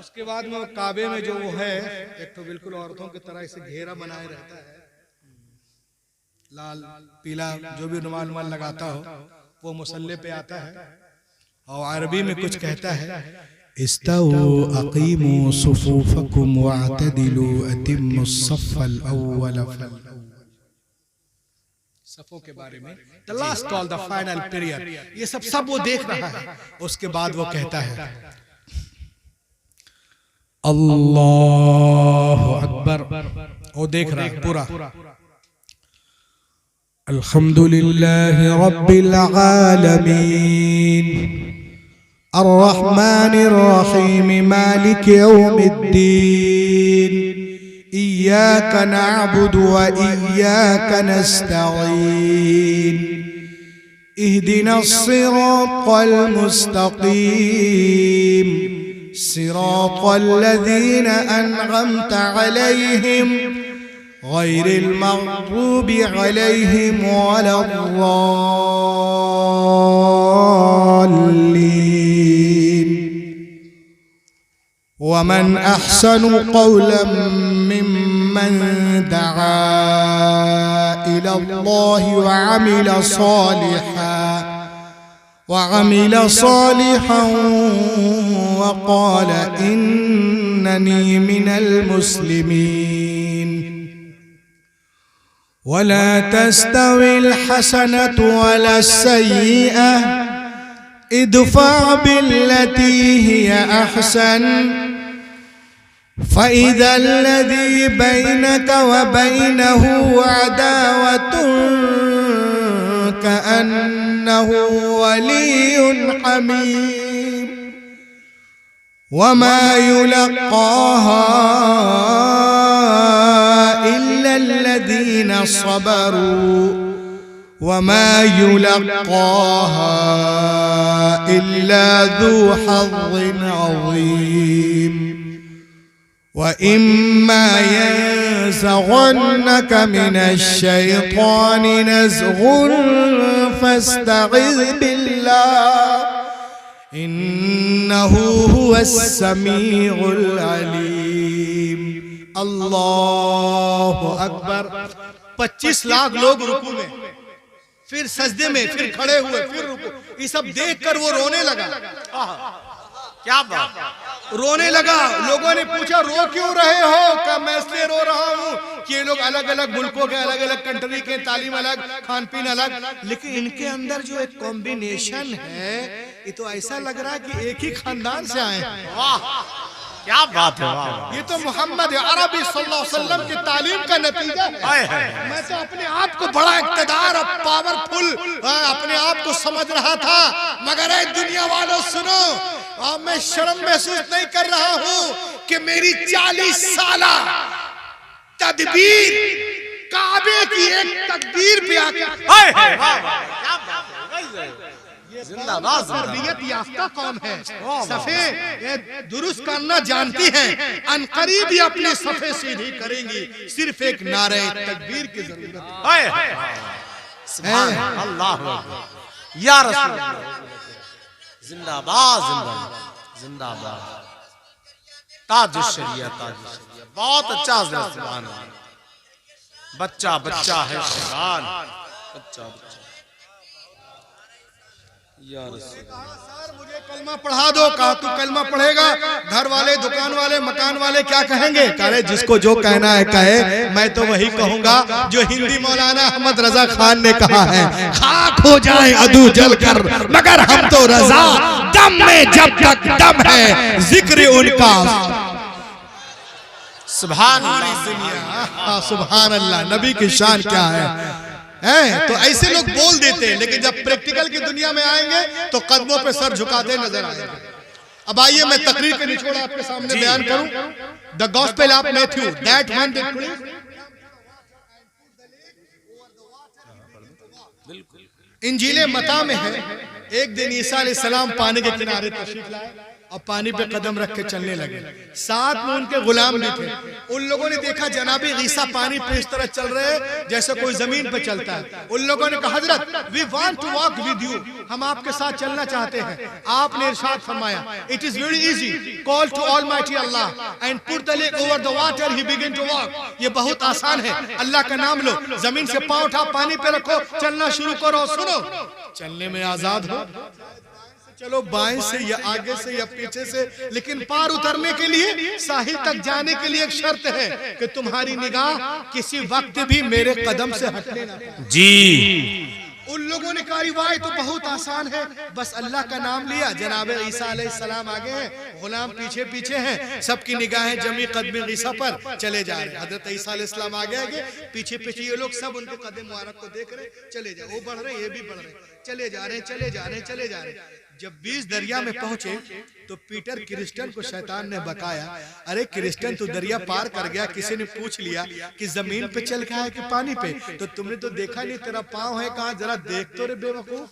Speaker 2: उसके बाद में काबे में जो वो है, एक तो बिल्कुल औरतों की तरह इसे घेरा बनाए रहता है, लाल पीला जो भी रुमाल लगाता हो वो मुसल्ले पे आता है और अरबी में कुछ कहता है,
Speaker 4: इस्तऊ अकीमू सुफूफकुम वअतदिलू अतिम्मुस सफ़ल अव्वल फल।
Speaker 2: सफों के बारे में the last call, the final period, ये सब वो देख रहा है। उसके बाद वो कहता है
Speaker 4: अल्लाहु अकबर,
Speaker 2: वो देख रहा है पूरा।
Speaker 4: अल्हम्दुलिल्लाहि रब्बिल आलमीन, अर्रहमानिर रहीम, मालिक यौमिद्दीन, इय्याका नअबुदु व इय्याका नस्तईन, इहदिनस सिरातल मुस्तकीम, सिरातल लज़ीना अनअमता अलैहिम गैरिल मग़ज़ूबि अलैहिम वलद्दाल्लीन। वमन अहसनु क़ौलन मिम्मन दआ इलल्लाहि वअमिल सालिहन वक़ाल इन्ननी मिनल मुस्लिमीन। वला तस्तविल हसनतु वला सय्यिअ, इदफ़ा बिल्लती हिय अहसन, फ़इज़ल्लज़ी बैनक व बैनहु अदावतुन कअन्नहु वलियुन हमीम। वमा युलक़्क़ाहा इल्लल्लज़ीना सबरू, वमा युलक़्क़ाहा इल्ला ज़ू हज़्ज़िन अज़ीम। वइम्मा यंज़ग़न्नक मिनश्शैतानि नज़ग़ुन फ़स्तग़िज़ बिल्लाह, इन्नहु हुवस्समीउल अलीम। अल्लाहु अकबर।
Speaker 2: 25 लाख लोग रुकू में, फिर सजदे में, फिर खड़े हुए, फिर रुकू। ये सब देखकर वो रोने लगा।
Speaker 3: क्या बात,
Speaker 2: रोने लगा। लोगों ने पूछा रो क्यों रहे हो? क्या मैं इसलिए रो रहा हूँ कि ये लोग अलग अलग मुल्कों के, अलग अलग कंट्री के, तालीम अलग, खान पीन अलग, लेकिन इनके अंदर जो एक कॉम्बिनेशन है, ये तो ऐसा लग रहा है कि एक ही खानदान से आए हैं।
Speaker 3: वाह क्या बात है, वाह।
Speaker 2: ये तो मोहम्मद अरबी सल्लल्लाहु अलैहि वसल्लम की तालीम का नतीजा है। मैं तो अपने आप को बड़ा इक़्तिदार और पावरफुल अपने आप को समझ रहा था, मगर ऐ दुनिया वालों सुनो, अब मैं शर्म महसूस नहीं कर रहा हूँ कि मेरी 40 साला तदबीर काबे की एक तकबीर पे आके
Speaker 3: जिंदाबाद।
Speaker 2: तरबियत याफ्ता कौम है, सफे दुरुस्त करना जानती है, अनकरीब ही अपने सफे सीधी करेंगी। सिर्फ एक नारे तकबीर की जरूरत है।
Speaker 3: सुभान अल्लाह या रसूल, जिंदाबाद जिंदाबाद जिंदाबाद। ताजुश शरिया, ताजुश शरिया, बहुत अच्छा हज़रत। सुभान अल्लाह। बच्चा बच्चा है शबान, बच्चा बच्चा।
Speaker 2: मुझे कलमा पढ़ा दो। कहा तू कलमा पढ़ेगा, घर वाले, दुकान वाले, मकान वाले क्या कहेंगे? कहे जिसको जो कहना है कहे, मैं तो वही कहूंगा जो हिंदी मौलाना अहमद रजा खान ने कहा है, खाक हो जाए अदू जलकर मगर हम तो रजा, दम में जब तक दम है जिक्र उनका।
Speaker 3: सुभान अल्लाह,
Speaker 2: सुभान अल्लाह, नबी की शान क्या है। तो ऐसे लोग बोल देते हैं, लेकिन जब प्रैक्टिकल की दुनिया में आएंगे तो कदमों पे सर झुकाते नजर आएंगे। अब आइए मैं तकरीर के निचोड़ आपके सामने बयान करूं। The gospel of Matthew, that one इंजीले मता में है, एक दिन ईसा अलैहिस्सलाम पानी के किनारे तशरीफ लाए और पानी पे कदम रख के चलने लगे। साथ में उनके गुलाम भी थे। उन लोगों ने देखा जनाबे ईसा पानी पे इस तरह चल रहे हैं जैसे कोई जमीन पे चलता है। उन लोगों ने कहा हजरत we want to walk with you, हम आपके साथ चलना चाहते हैं। आपने इरशाद फरमाया it is very easy, call to almighty Allah and put the leg over the water, he begin to walk. ये बहुत आसान है, अल्लाह का नाम लो, जमीन से पांव उठा पानी पे रखो, चलना शुरू करो। सुनो, चलने में आजाद हो, चलो बाएं से या आगे से या पीछे से, लेकिन पार उतरने के लिए, साहिल तक जाने के लिए एक शर्त है कि तुम्हारी निगाह किसी वक्त भी मेरे कदम से हटने ना
Speaker 3: जी।
Speaker 2: उन लोगों ने कहा वाह तो बहुत आसान है, बस अल्लाह का नाम लिया, जनाबे ईसा अलैहिस्सलाम आगे हैं, गुलाम पीछे पीछे हैं, सबकी निगाहें जमी कदम ईसा पर, चले जा रहे हैं। हजरत ईसा अलैहिस्सलाम आगे आगे, पीछे पीछे ये लोग सब उनके कदम मुबारक को देख रहे, चले जा, वो बढ़ रहे, ये भी बढ़ रहे, चले जा रहे, चले जा रहे, चले जा रहे। जब 20 दरिया में पहुंचे तो पीटर क्रिस्टन को शैतान ने बकाया, अरे क्रिस्टन तू दरिया पार कर गया, किसी ने पूछ लिया कि जमीन पे चल के है कि पानी पे, तो तुमने तो देखा नहीं, तेरा पाँव है कहाँ, जरा देख तो रे बेवकूफ।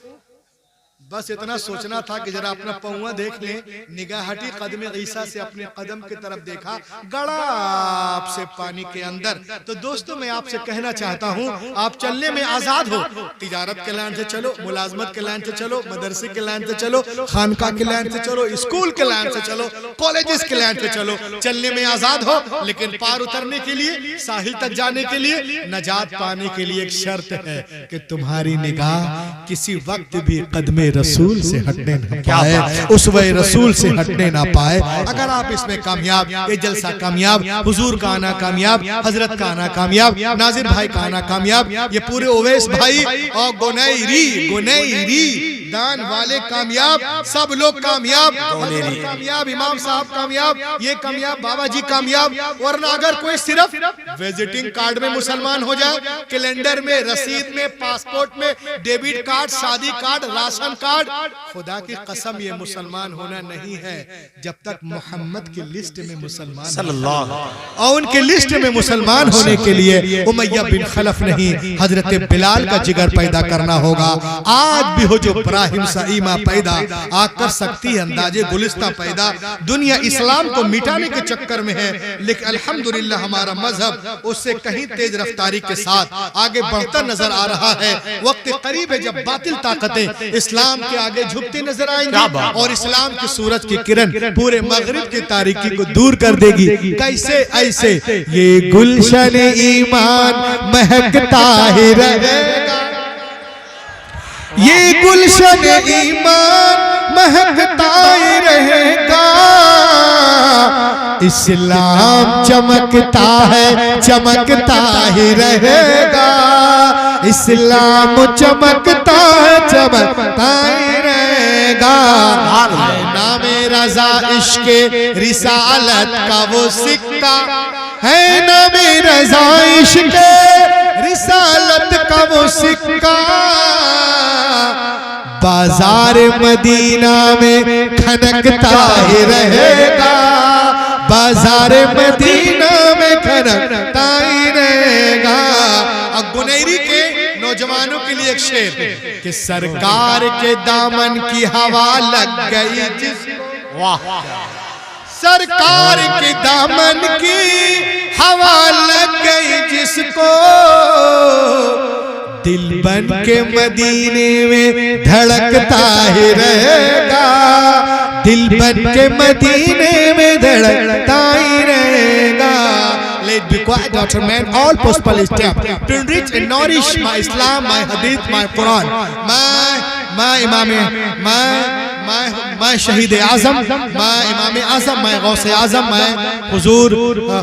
Speaker 2: बस इतना सोचना था कि जरा अपना पौवा देख ले, निगाह हटी कदम ईसा से, अपने कदम की तरफ देखा, गड़ा आपसे पानी के अंदर। तो दोस्तों मैं आपसे कहना चाहता हूँ, आप चलने में आजाद हो, तिजारत के लाइन से चलो, मुलाजमत के लाइन से चलो, मदरसे के लाइन से चलो, खानका के लाइन से चलो, स्कूल के लाइन से चलो, कॉलेजेस के लाइन से चलो, चलने में आजाद हो, लेकिन पार उतरने के लिए, साहिल तक जाने के लिए, नजात पाने के लिए एक शर्त है कि तुम्हारी निगाह किसी वक्त भी कदमे रसूल से हटने ना पाए, उसवे रसूल से हटने ना पाए। अगर आप इसमें कामयाब, ये जलसा कामयाब, हुजूर का आना कामयाब, हजरत का आना कामयाब, नाजिर भाई का आना कामयाब, ये पूरे ओवैस भाई और गुनैरी दान वाले कामयाब, सब लोग कामयाब, कामयाब, इमाम साहब कामयाब, ये कामयाब, बाबा जी कामयाब। वरना अगर कोई सिर्फ विजिटिंग कार्ड में मुसलमान हो जाए, कैलेंडर में, रसीद में, पासपोर्ट में, डेबिट कार्ड, शादी कार्ड, राशन कार्ड, खुदा की कसम ये मुसलमान होना नहीं है जब तक मोहम्मद की लिस्ट में मुसलमान सल्लल्लाहु, और उनके लिस्ट में मुसलमान होने के लिए उमैया बिन खलफ नहीं, हजरत बिलाल का जिगर पैदा करना होगा। आज भी हो जो इब्राहिम सईमा पैदा, आ कर सकती है अंदाजे गुलिस्ता पैदा। दुनिया इस्लाम को मिटाने के चक्कर में है, लेकिन अल्हम्दुलिल्लाह हमारा मजहब उससे कहीं तेज रफ्तारी के साथ आगे बढ़ता नजर आ रहा है। वक्त करीब है जब बातिल ताकतें इस्लाम के आगे झुकती नजर आएंगी और इस्लाम की सूरज की किरण पूरे मगरिब की तारीकी को दूर कर देगी। कैसे? ऐसे ये गुलशन ईमान महकता ही रहेगा, ये गुलशन ईमान महकता ही रहेगा, इस्लाम चमकता है, चमकता ही रहेगा, इस्लाम चमकता है, चमकता ही रहेगा। नामे रजा इश्के रिसालत का वो सिक्का है, नामे रजा इश्के रिसालत का वो सिक्का, बाजार मदीना में खनकता ही रहेगा, बाजार मदीना में खनकता ही रहेगा। अब गुनैरी के नौजवानों के लिए एक शेर कि सरकार के दामन की हवा लग गई जिसको, वाह, सरकार के दामन की हवा लग गई जिसको, दिल बन के मदीने में धड़कता ही रहेगा, दिल बन के मदीने में धड़कता ही रहेगा। Let be quiet, daughter man. All possible step to enrich and nourish my Islam, my Hadith, my Quran, my मैं शहीद आजम, मैं इमाम आजम, मैं गौसे आजम, मैं हुजूर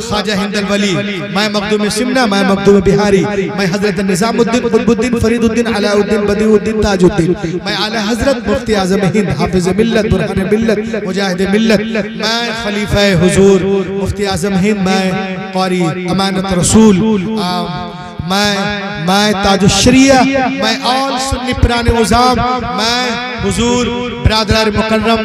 Speaker 2: ख्वाजा हिंदल वली, मैं मखदूम सिमना, मैं मखदूम बिहारी, मैं हजरत निजामुद्दीन कुतुबुद्दीन फरीदुद्दीन अलाउद्दीन बदिउद्दीन ताजुद्दीन, मैं आला हजरत मुफ्ती आजम हिंद हाफिज मिल्लत बुरहान मिल्लत मुजाहिद मिल्लत, मैं खलीफा हुजूर मुफ्ती आजम हिंद, मैं क़ारी अमानत रसूल, मैं ताजुश्शरिया, मैं ऑल सुन्नी पुराने उज़ाम, मैं हुजूर बिरादरान मुकर्रम